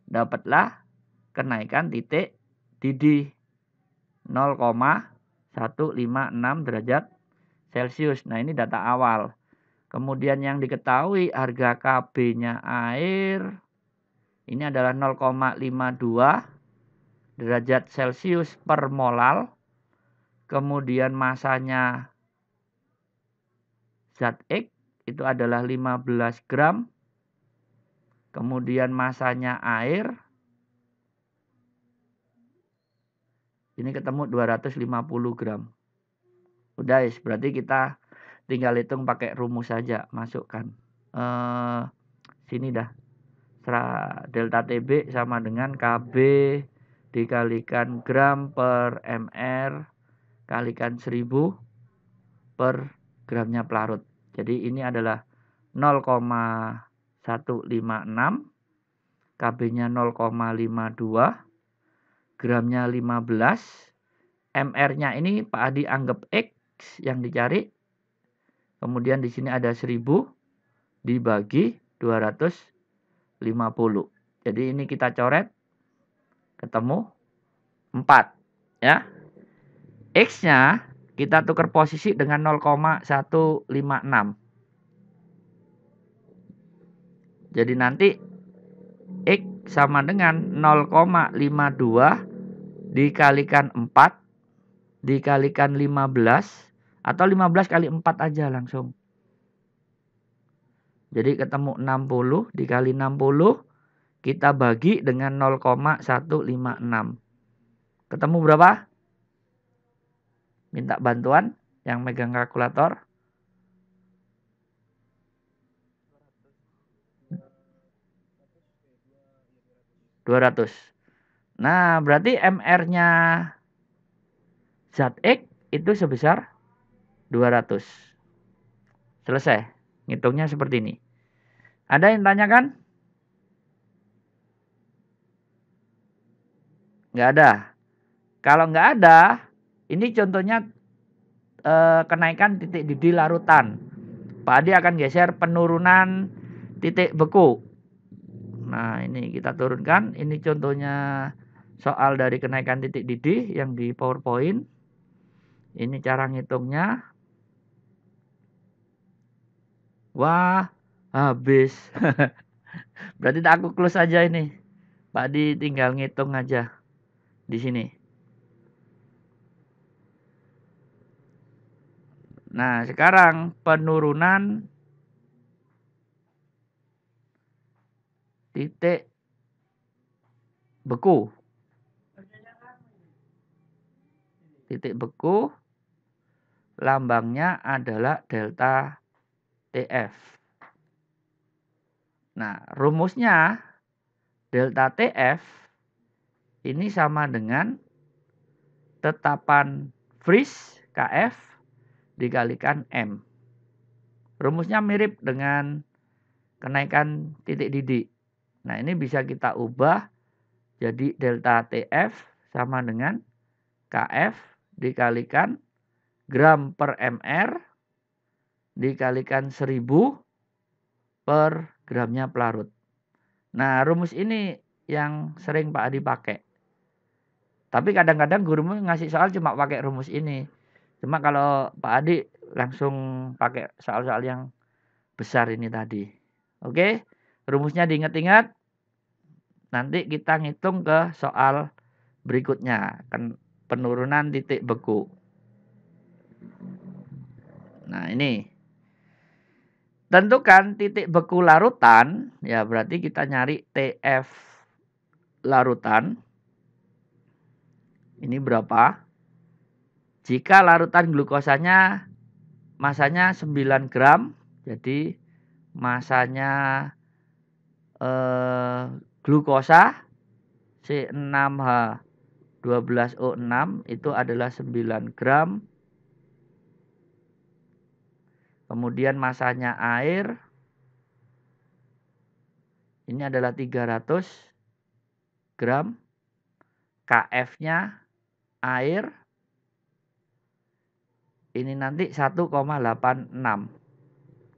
Dapatlah kenaikan titik didih 0,156 derajat Celcius. Nah, ini data awal. Kemudian yang diketahui harga KB-nya air ini adalah 0,52 derajat Celcius per molal. Kemudian masanya zat X itu adalah 15 gram. Kemudian masanya air ini ketemu 250 gram. Udah, berarti kita tinggal hitung pakai rumus saja, masukkan. Sini dah. Delta TB sama dengan KB dikalikan gram per mr kalikan 1000 per gramnya pelarut. Jadi ini adalah 0,156, KB-nya 0,52, gramnya 15, mr-nya ini Pak Adi anggap X yang dicari. Kemudian di sini ada 1000 dibagi 250. Jadi ini kita coret ketemu 4 ya. X-nya kita tukar posisi dengan 0,156. Jadi nanti X sama dengan 0,52 dikalikan 4 dikalikan 15 atau 15 kali 4 aja langsung. Jadi ketemu 60 dikali 60 kita bagi dengan 0,156. Ketemu berapa? Minta bantuan yang megang kalkulator. 200. Nah, berarti MR-nya zat X itu sebesar 200. Selesai. Ngitungnya seperti ini. Ada yang tanyakan? Nggak ada. Kalau nggak ada, ini contohnya kenaikan titik didih larutan. Pak Adi akan geser penurunan titik beku. Nah, ini kita turunkan. Ini contohnya soal dari kenaikan titik didih yang di PowerPoint. Ini cara ngitungnya. Wah, habis. Berarti aku close aja ini. Pak Adi tinggal ngitung aja di sini. Nah, sekarang penurunan titik beku. Titik beku lambangnya adalah delta TF. Nah, rumusnya delta TF ini sama dengan tetapan Friis KF dikalikan M. Rumusnya mirip dengan kenaikan titik didih. Nah, ini bisa kita ubah jadi delta TF sama dengan KF dikalikan gram per MR dikalikan 1000 per gramnya pelarut. Nah, rumus ini yang sering Pak Adi pakai. Tapi kadang-kadang gurumu ngasih soal cuma pakai rumus ini. Cuma kalau Pak Adi langsung pakai soal-soal yang besar ini tadi. Oke, rumusnya diingat-ingat. Nanti kita ngitung ke soal berikutnya. Penurunan titik beku. Nah, ini. Tentukan titik beku larutan. Ya, berarti kita nyari TF larutan. Ini berapa? Jika larutan glukosanya masanya 9 gram. Jadi masanya glukosa C6H12O6 itu adalah 9 gram. Kemudian masanya air ini adalah 300 gram. KF-nya air ini nanti 1,86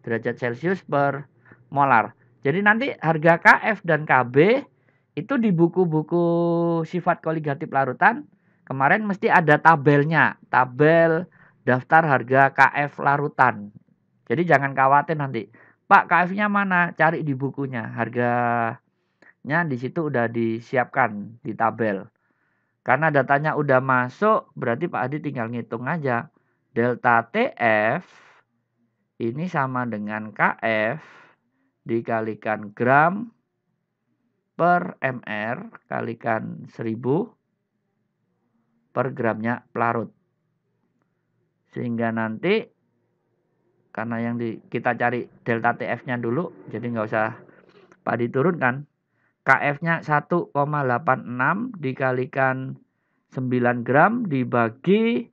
derajat Celcius per molar. Jadi nanti harga KF dan KB itu di buku-buku sifat koligatif larutan kemarin mesti ada tabelnya, tabel daftar harga KF larutan. Jadi jangan khawatir nanti, Pak KF-nya mana? Cari di bukunya, harganya di situ udah disiapkan di tabel. Karena datanya udah masuk, berarti Pak Adi tinggal ngitung aja. Delta TF ini sama dengan KF dikalikan gram per MR kalikan 1000 per gramnya pelarut. Sehingga nanti, karena yang kita cari delta TF-nya dulu, jadi nggak usah Pak Adi turunkan. KF-nya 1,86 dikalikan 9 gram dibagi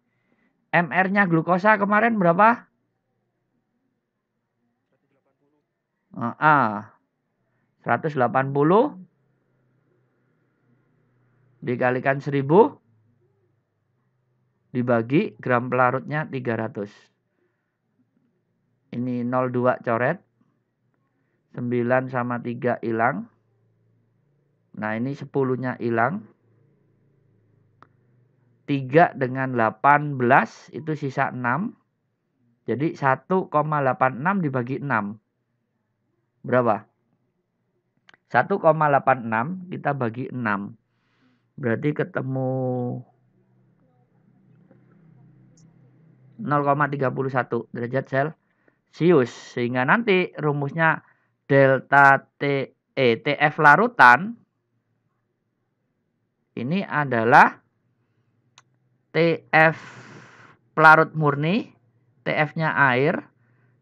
MR-nya glukosa kemarin berapa? 180 dikalikan 1000 dibagi gram pelarutnya 300. Ini 02 coret. 9 sama 3 hilang. Nah, ini 10-nya hilang. 3 dengan 18 itu sisa 6. Jadi 1,86 dibagi 6. Berapa? 1,86 kita bagi 6. Berarti ketemu 0,31 derajat Celcius. Sehingga nanti rumusnya delta TF larutan ini adalah TF pelarut murni, TF-nya air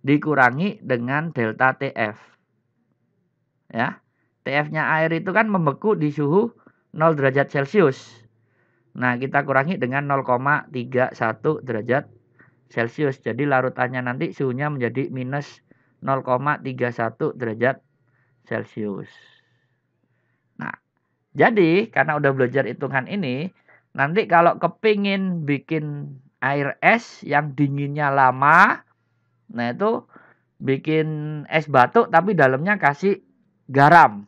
dikurangi dengan delta TF. Ya. TF-nya air itu kan membeku di suhu 0 derajat Celcius. Nah, kita kurangi dengan 0,31 derajat Celcius. Jadi larutannya nanti suhunya menjadi minus 0,31 derajat Celcius. Nah, jadi karena udah belajar hitungan ini, nanti kalau kepingin bikin air es yang dinginnya lama, nah itu bikin es batu tapi dalamnya kasih garam.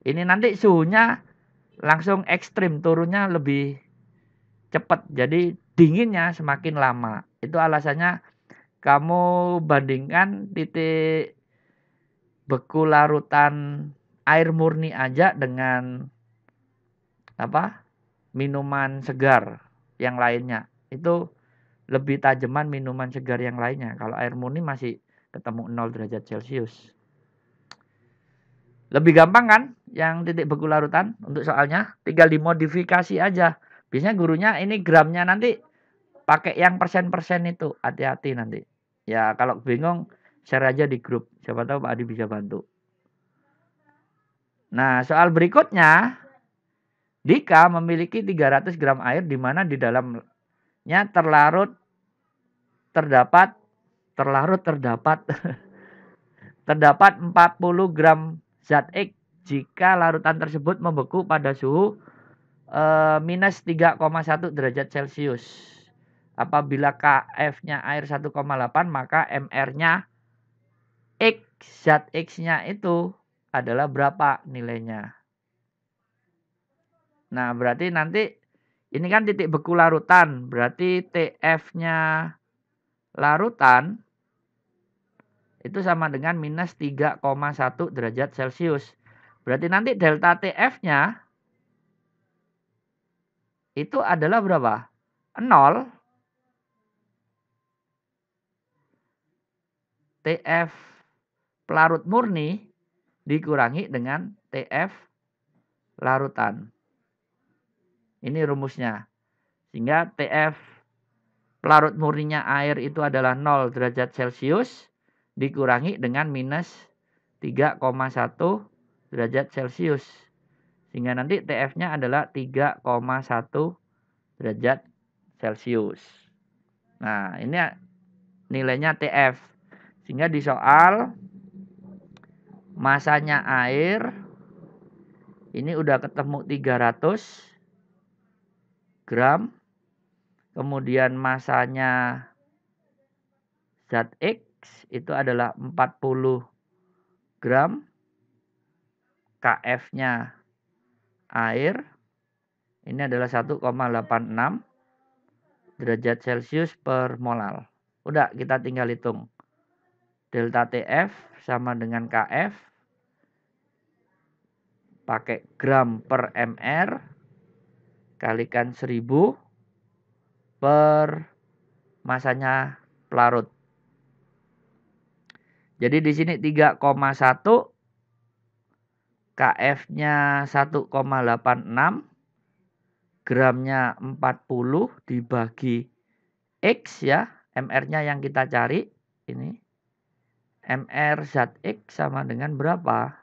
Ini nanti suhunya langsung ekstrim, turunnya lebih cepat. Jadi dinginnya semakin lama. Itu alasannya kamu bandingkan titik beku larutan air murni aja dengan minuman segar yang lainnya. Itu lebih tajaman minuman segar yang lainnya. Kalau air murni masih ketemu 0 derajat Celcius. Lebih gampang kan yang titik beku larutan untuk soalnya? Tinggal dimodifikasi aja. Biasanya gurunya ini gramnya nanti pakai yang persen-persen itu. Hati-hati nanti. Ya kalau bingung share aja di grup. Siapa tahu Pak Adi bisa bantu. Nah soal berikutnya. Dika memiliki 300 gram air di mana di dalamnya terdapat terdapat 40 gram zat X jika larutan tersebut membeku pada suhu minus 3,1 derajat Celcius. Apabila Kf-nya air 1,8 maka MR-nya X, zat X-nya itu adalah berapa nilainya. Nah, berarti nanti ini kan titik beku larutan. Berarti TF-nya larutan itu sama dengan minus 3,1 derajat Celcius. Berarti nanti delta TF-nya itu adalah berapa? 0. TF pelarut murni dikurangi dengan TF larutan. Ini rumusnya. Sehingga TF pelarut murninya air itu adalah 0 derajat Celcius dikurangi dengan minus 3,1 derajat Celcius. Sehingga nanti TF-nya adalah 3,1 derajat Celcius. Nah, ini nilainya TF. Sehingga di soal masanya air ini udah ketemu 300 gram. Kemudian masanya zat X itu adalah 40 gram. KF-nya air ini adalah 1,86 derajat Celcius per molar. Udah, kita tinggal hitung. Delta TF sama dengan KF pakai gram per mr kalikan 1000 per masanya pelarut. Jadi di sini 3,1, KF-nya 1,86, gramnya 40 dibagi X ya, MR-nya yang kita cari ini. MR zat X sama dengan berapa?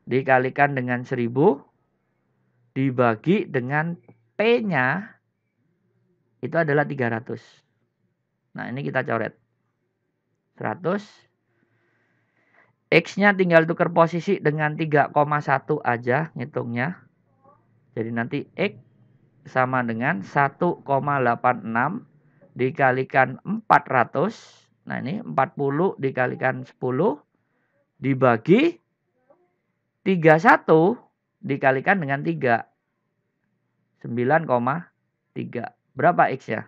Dikalikan dengan 1000 dibagi dengan P-nya itu adalah 300. Nah, ini kita coret. 100. X-nya tinggal tukar posisi dengan 3,1 aja ngitungnya. Jadi nanti X sama dengan 1,86 dikalikan 400. Nah, ini 40 dikalikan 10 dibagi 31 dikalikan dengan 3. 9,3. Berapa X-nya?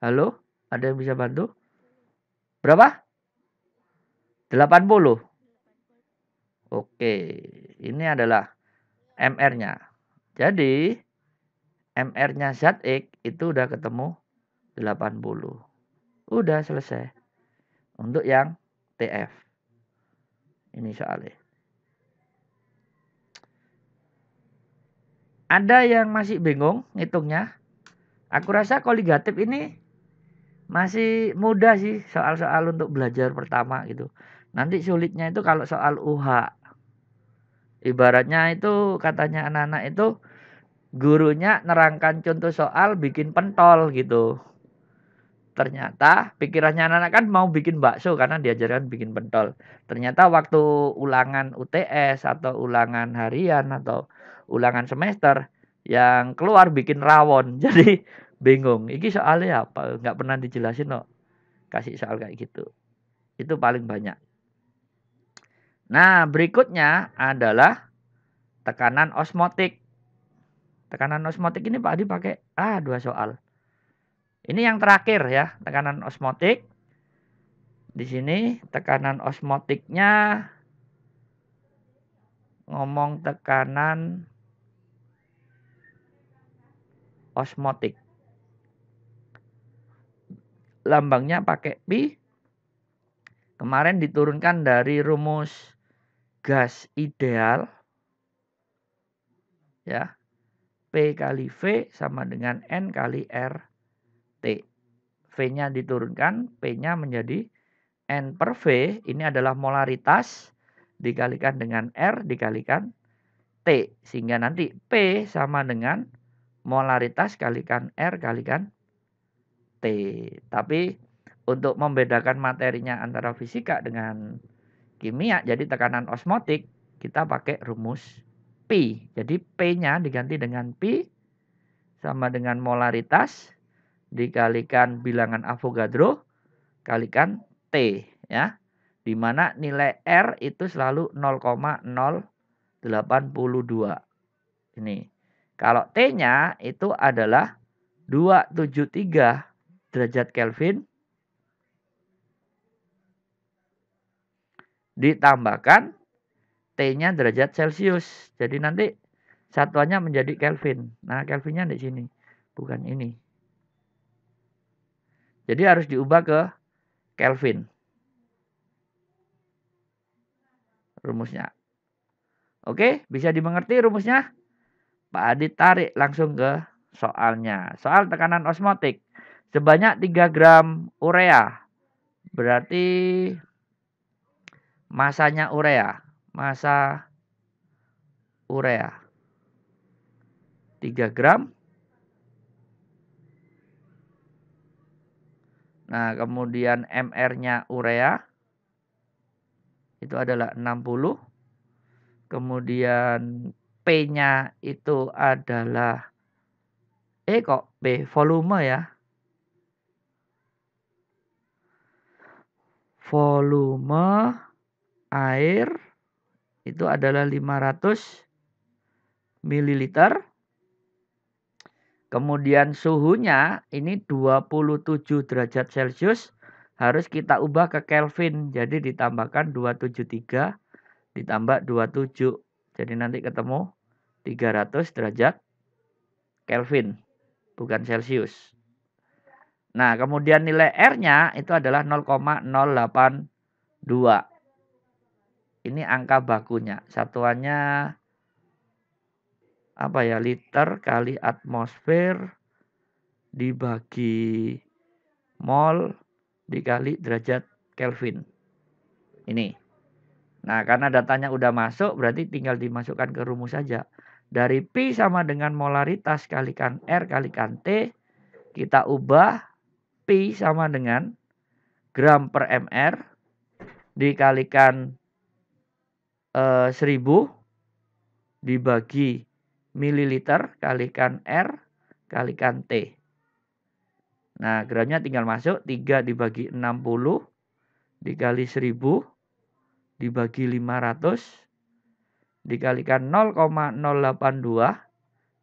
Halo? Ada yang bisa bantu? Berapa? 80. Oke, ini adalah MR-nya. Jadi, MR-nya zat X itu udah ketemu 80. Udah selesai. Untuk yang TF. Ini soalnya. Ada yang masih bingung ngitungnya? Aku rasa koligatif ini masih mudah sih soal-soal untuk belajar pertama gitu. Nanti sulitnya itu kalau soal UH. Ibaratnya itu katanya anak-anak itu gurunya nerangkan contoh soal bikin pentol gitu. Ternyata pikirannya anak-anak kan mau bikin bakso karena diajarkan bikin pentol. Ternyata waktu ulangan UTS atau ulangan harian atau ulangan semester yang keluar bikin rawon. Jadi bingung. Ini soalnya apa? Nggak pernah dijelasin loh. Kasih soal kayak gitu. Itu paling banyak. Nah, berikutnya adalah tekanan osmotik. Tekanan osmotik ini Pak Adi pakai 2 soal. Ini yang terakhir ya, tekanan osmotik. Di sini tekanan osmotiknya ngomong tekanan osmotik. Lambangnya pakai pi. Kemarin diturunkan dari rumus gas ideal. Ya. P kali V sama dengan N kali RT. V-nya diturunkan, P-nya menjadi N per V. Ini adalah molaritas dikalikan dengan R dikalikan T. Sehingga nanti P sama dengan molaritas kalikan R kalikan T. Tapi untuk membedakan materinya antara fisika dengan kimia, jadi tekanan osmotik, kita pakai rumus Pi. Jadi P-nya diganti dengan Pi sama dengan molaritas dikalikan bilangan Avogadro kalikan T ya. Di mana nilai R itu selalu 0,082. Ini. Kalau T-nya itu adalah 273 derajat Kelvin ditambahkan T-nya derajat Celcius. Jadi nanti satuannya menjadi Kelvin. Nah, Kelvinnya di sini, bukan ini. Jadi harus diubah ke Kelvin. Rumusnya. Oke, bisa dimengerti rumusnya? Pak Adi tarik langsung ke soalnya. Soal tekanan osmotik. Sebanyak 3 gram urea. Berarti masanya urea. Masa urea 3 gram. Nah, kemudian MR-nya urea itu adalah 60. Kemudian P-nya itu adalah kok P volume ya. Volume air itu adalah 500 ml. Kemudian suhunya ini 27 derajat Celcius. Harus kita ubah ke Kelvin. Jadi ditambahkan 273 ditambah 27. Jadi nanti ketemu 300 derajat Kelvin. Bukan Celcius. Nah, kemudian nilai R-nya itu adalah 0,082. Ini angka bakunya. Satuannya apa ya? Liter kali atmosfer dibagi mol dikali derajat Kelvin. Ini. Nah, karena datanya udah masuk, berarti tinggal dimasukkan ke rumus saja. Dari Pi sama dengan molaritas kalikan R kalikan T, kita ubah Pi sama dengan gram per mR dikalikan 1000 dibagi mililiter kalikan R kalikan T. Nah, gramnya tinggal masuk 3 dibagi 60 dikali 1000 dibagi 500 dikalikan 0,082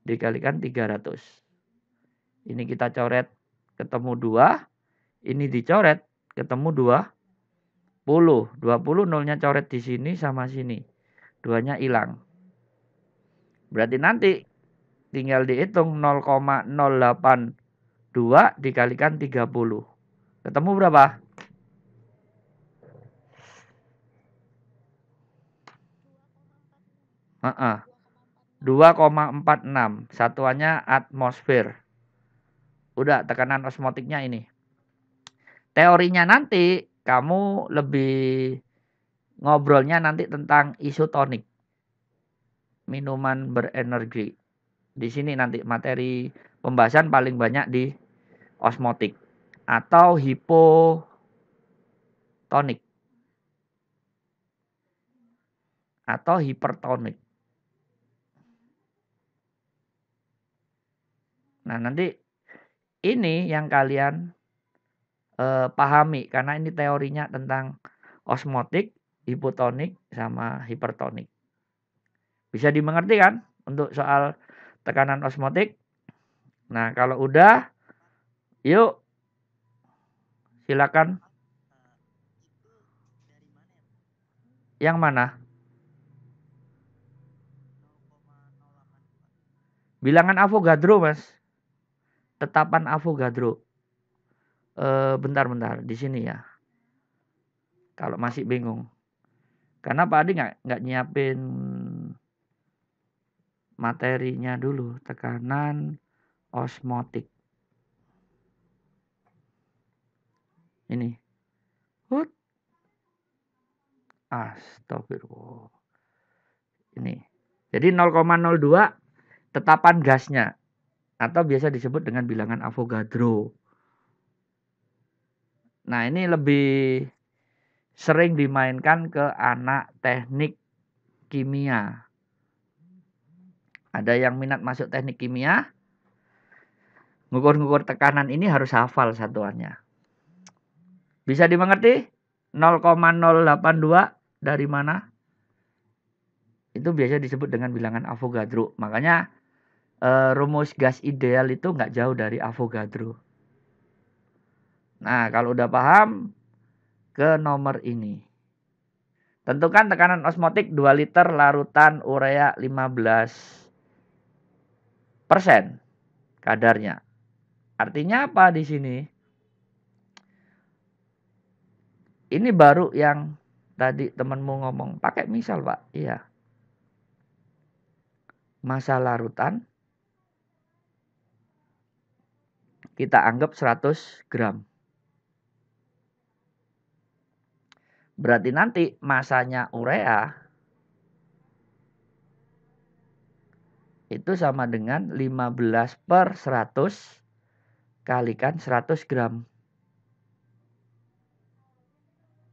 dikalikan 300. Ini kita coret ketemu 2. Ini dicoret ketemu 20. 20 nolnya coret di sini sama sini. 2-nya hilang. Berarti nanti tinggal dihitung 0,082 dikalikan 30. Ketemu berapa? 2,46. Satuannya atmosfer. Udah tekanan osmotiknya ini. Teorinya nanti kamu lebih ngobrolnya nanti tentang isotonik. Minuman berenergi. Di sini nanti materi pembahasan paling banyak di osmotik atau hipotonik atau hipertonik. Nah, nanti ini yang kalian pahami karena ini teorinya tentang osmotik, hipotonik sama hipertonik. Bisa dimengerti kan untuk soal tekanan osmotik? Nah, kalau udah yuk silakan. Yang mana? Bilangan Avogadro, Mas. Tetapan Avogadro. Bentar di sini ya. Kalau masih bingung. Karena Pak Adi nggak nyiapin materinya dulu. Tekanan osmotik. Ini. Astagfirullah. Ini. Jadi 0,02 tetapan gasnya. Atau biasa disebut dengan bilangan Avogadro. Nah, ini lebih sering dimainkan ke anak teknik kimia. Ada yang minat masuk teknik kimia, ngukur-ngukur tekanan ini harus hafal satuannya. Bisa dimengerti? 0,082 dari mana? Itu biasa disebut dengan bilangan Avogadro. Makanya rumus gas ideal itu nggak jauh dari Avogadro. Nah, kalau udah paham, ke nomor ini. Tentukan tekanan osmotik 2 liter larutan urea 15% kadarnya. Artinya apa di sini? Ini baru yang tadi temanmu ngomong. Pakai misal, Pak. Iya. Massa larutan kita anggap 100 gram. Berarti nanti masanya urea itu sama dengan 15/100 kalikan 100 gram.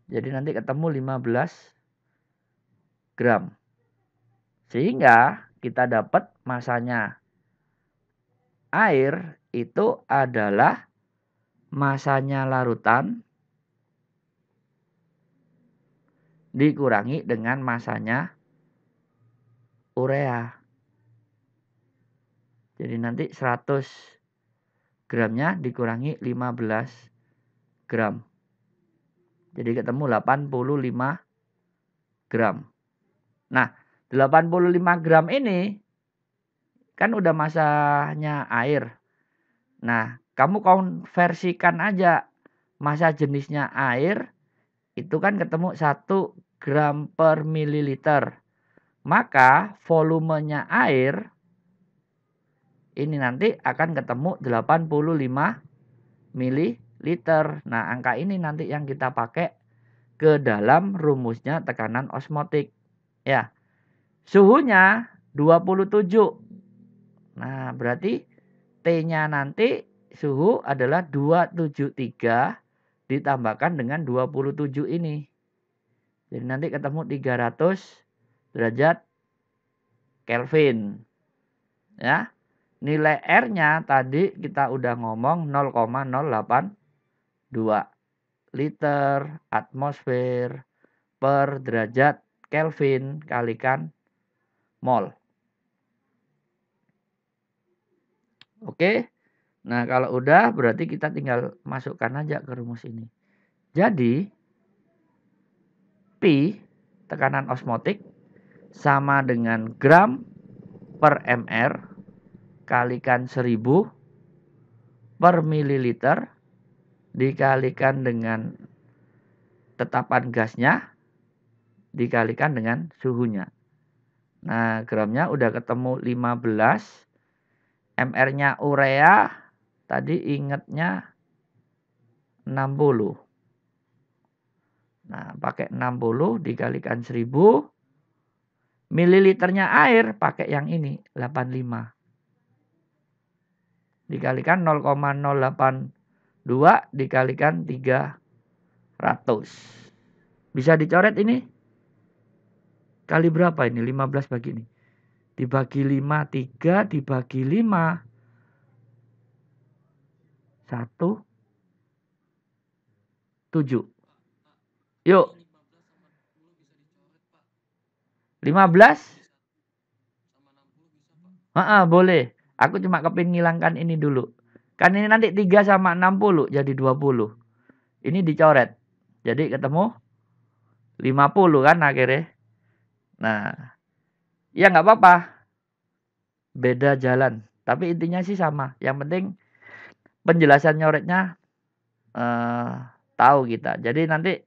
Jadi nanti ketemu 15 gram. Sehingga kita dapat masanya air itu adalah masanya larutan dikurangi dengan masanya urea. Jadi nanti 100 gramnya dikurangi 15 gram. Jadi ketemu 85 gram. Nah, 85 gram ini kan udah masanya air. Nah, kamu konversikan aja massa jenisnya air itu kan ketemu 1 gram per mililiter. Maka volumenya air ini nanti akan ketemu 85 mililiter. Nah, angka ini nanti yang kita pakai ke dalam rumusnya tekanan osmotik. Ya. Suhunya 27. Nah, berarti T-nya nanti suhu adalah 273 ditambahkan dengan 27 ini. Jadi nanti ketemu 300 derajat Kelvin. Ya. Nilai R-nya tadi kita udah ngomong 0,082 liter atmosfer per derajat Kelvin kalikan mol. Oke. Nah, kalau udah berarti kita tinggal masukkan aja ke rumus ini. Jadi Pi tekanan osmotik sama dengan gram per mr kalikan 1000 per mililiter dikalikan dengan tetapan gasnya dikalikan dengan suhunya. Nah, gramnya udah ketemu 15. MR-nya urea tadi ingatnya 60. Nah, pakai 60 dikalikan 1000. Mililiternya air pakai yang ini, 85. Dikalikan 0,082 dikalikan 300. Bisa dicoret ini? Kali berapa ini? 15 bagi ini. Dibagi 5, 3 dibagi 5. 1, 7. Yuk. 15? Boleh. Aku cuma kepin ngilangkan ini dulu. Kan ini nanti 3 sama 60 jadi 20. Ini dicoret. Jadi ketemu 50 kan akhirnya. Nah, ya nggak apa-apa. Beda jalan. Tapi intinya sih sama. Yang penting penjelasan nyoretnya tahu kita. Jadi nanti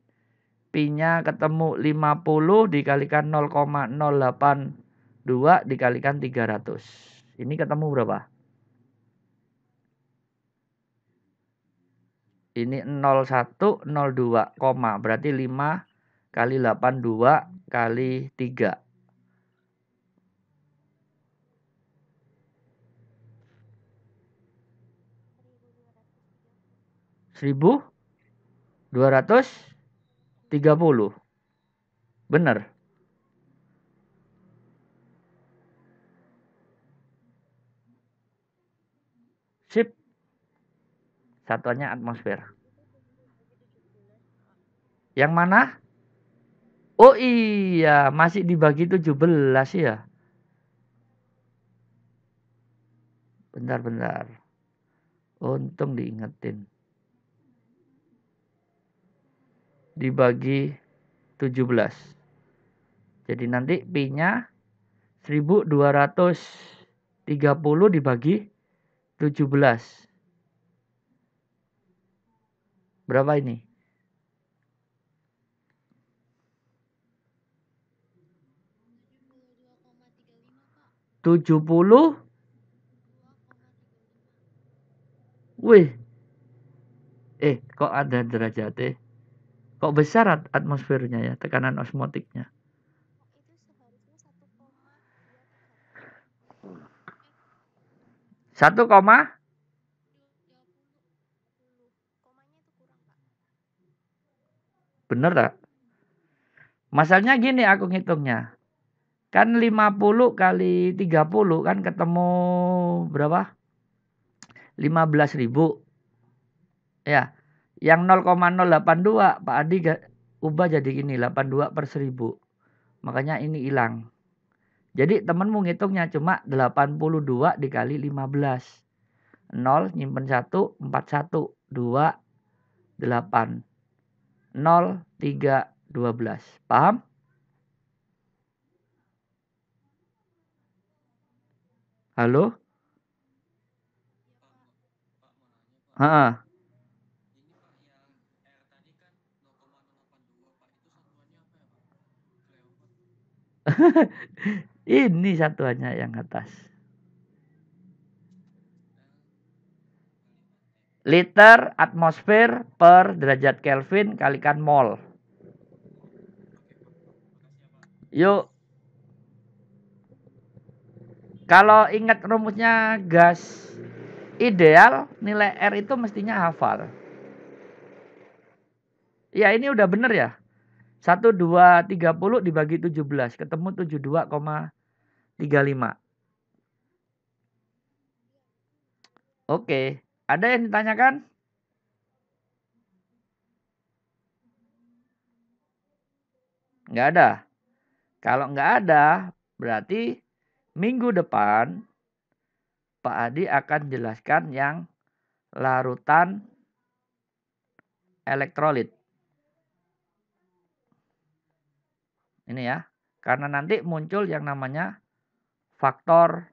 pi-nya ketemu 50 dikalikan 0,082 dikalikan 300. Ini ketemu berapa? Ini 0102, berarti 5 kali 82 kali 3. 1230. Bener. Sip. Satuannya atmosfer. Yang mana? Oh iya, masih dibagi 17 ya. Bentar. Untung diingetin. Dibagi 17. Jadi nanti pi-nya 1230 dibagi 17. Berapa ini? 70. Wih. Kok ada derajatnya? Kok besar atmosfernya ya, tekanan osmotiknya? Satu koma? Bener tak? Masalahnya gini aku ngitungnya. Kan 50 kali 30 kan ketemu berapa? 15.000. Ya. Yang 0,082 Pak Adi ubah jadi gini, 82 per 1000. Makanya ini hilang. Jadi temenmu ngitungnya cuma 82 dikali 15. 0 nyimpen 1, 41, 2, 8. 0, 3, 12. Paham? Halo? Heeh. Ini satuannya yang atas. Liter atmosfer per derajat Kelvin kalikan mol. Yuk. Kalau ingat rumusnya gas ideal, nilai R itu mestinya hafal. Ya ini udah bener ya. 1, 2, 30 dibagi 17. Ketemu 72,35. Oke. Ada yang ditanyakan? Nggak ada. Kalau nggak ada, berarti minggu depan Pak Adi akan jelaskan yang larutan elektrolit. Ini ya. Karena nanti muncul yang namanya faktor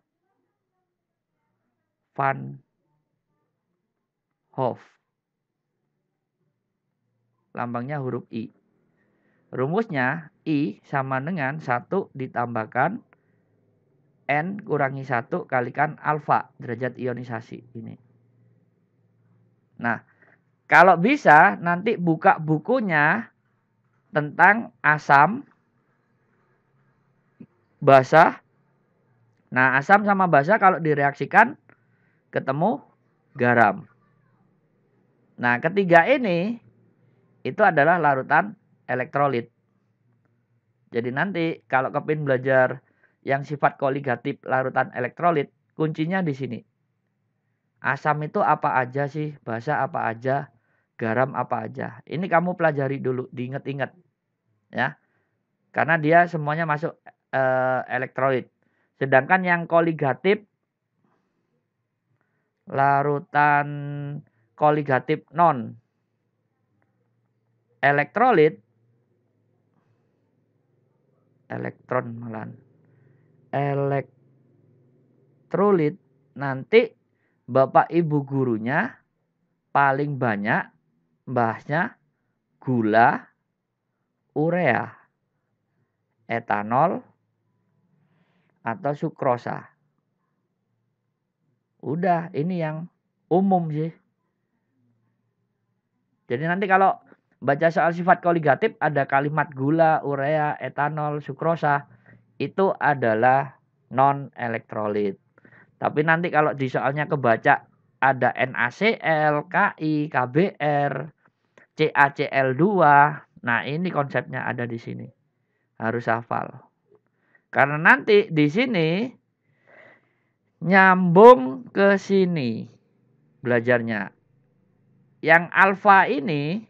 Van Hoff. Lambangnya huruf I. Rumusnya I sama dengan 1 ditambahkan N kurangi 1 kalikan alfa derajat ionisasi. Ini. Nah, kalau bisa nanti buka bukunya tentang asam, basa. Nah, asam sama basa kalau direaksikan ketemu garam. Nah, ketiga ini itu adalah larutan elektrolit. Jadi nanti kalau kepin belajar yang sifat koligatif larutan elektrolit, kuncinya di sini. Asam itu apa aja sih? Basa apa aja? Garam apa aja? Ini kamu pelajari dulu, diinget-inget ya. Karena dia semuanya masuk elektrolit. Sedangkan yang koligatif larutan koligatif non elektrolit elektron malahan elektrolit nanti Bapak Ibu gurunya paling banyak bahasnya gula, urea, etanol, atau sukrosa. Udah, ini yang umum sih. Jadi nanti kalau baca soal sifat koligatif ada kalimat gula, urea, etanol, sukrosa. Itu adalah non elektrolit. Tapi nanti kalau di soalnya kebaca ada NaCl, Ki, KBr, CaCl2. Nah, ini konsepnya ada di sini. Harus hafal. Karena nanti di sini nyambung ke sini belajarnya. Yang alfa ini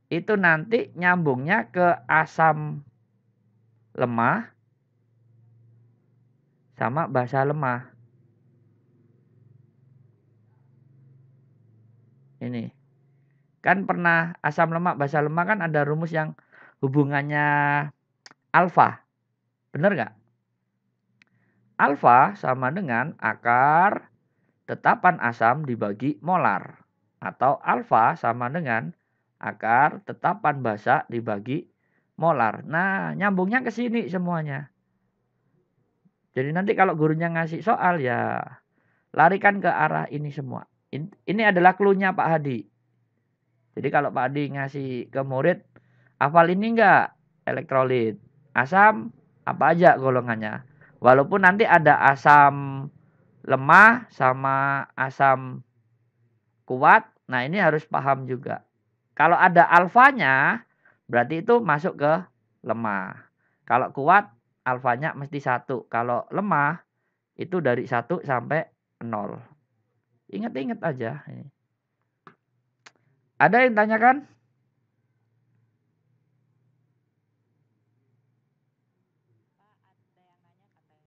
itu nanti nyambungnya ke asam lemah sama basa lemah. Ini. Kan pernah asam lemak, basa lemah kan ada rumus yang hubungannya alfa. Bener nggak? Alfa sama dengan akar tetapan asam dibagi molar. Atau alfa sama dengan akar tetapan basa dibagi molar. Nah, nyambungnya ke sini semuanya. Jadi nanti kalau gurunya ngasih soal ya larikan ke arah ini semua. Ini adalah clue-nya Pak Hadi. Jadi kalau Pak Hadi ngasih ke murid, hafal ini enggak? Elektrolit. Asam apa aja golongannya. Walaupun nanti ada asam lemah sama asam kuat. Nah, ini harus paham juga. Kalau ada alfanya, berarti itu masuk ke lemah. Kalau kuat, alfanya mesti 1. Kalau lemah, itu dari 1 sampai 0. Ingat-ingat aja. Ada yang tanyakan?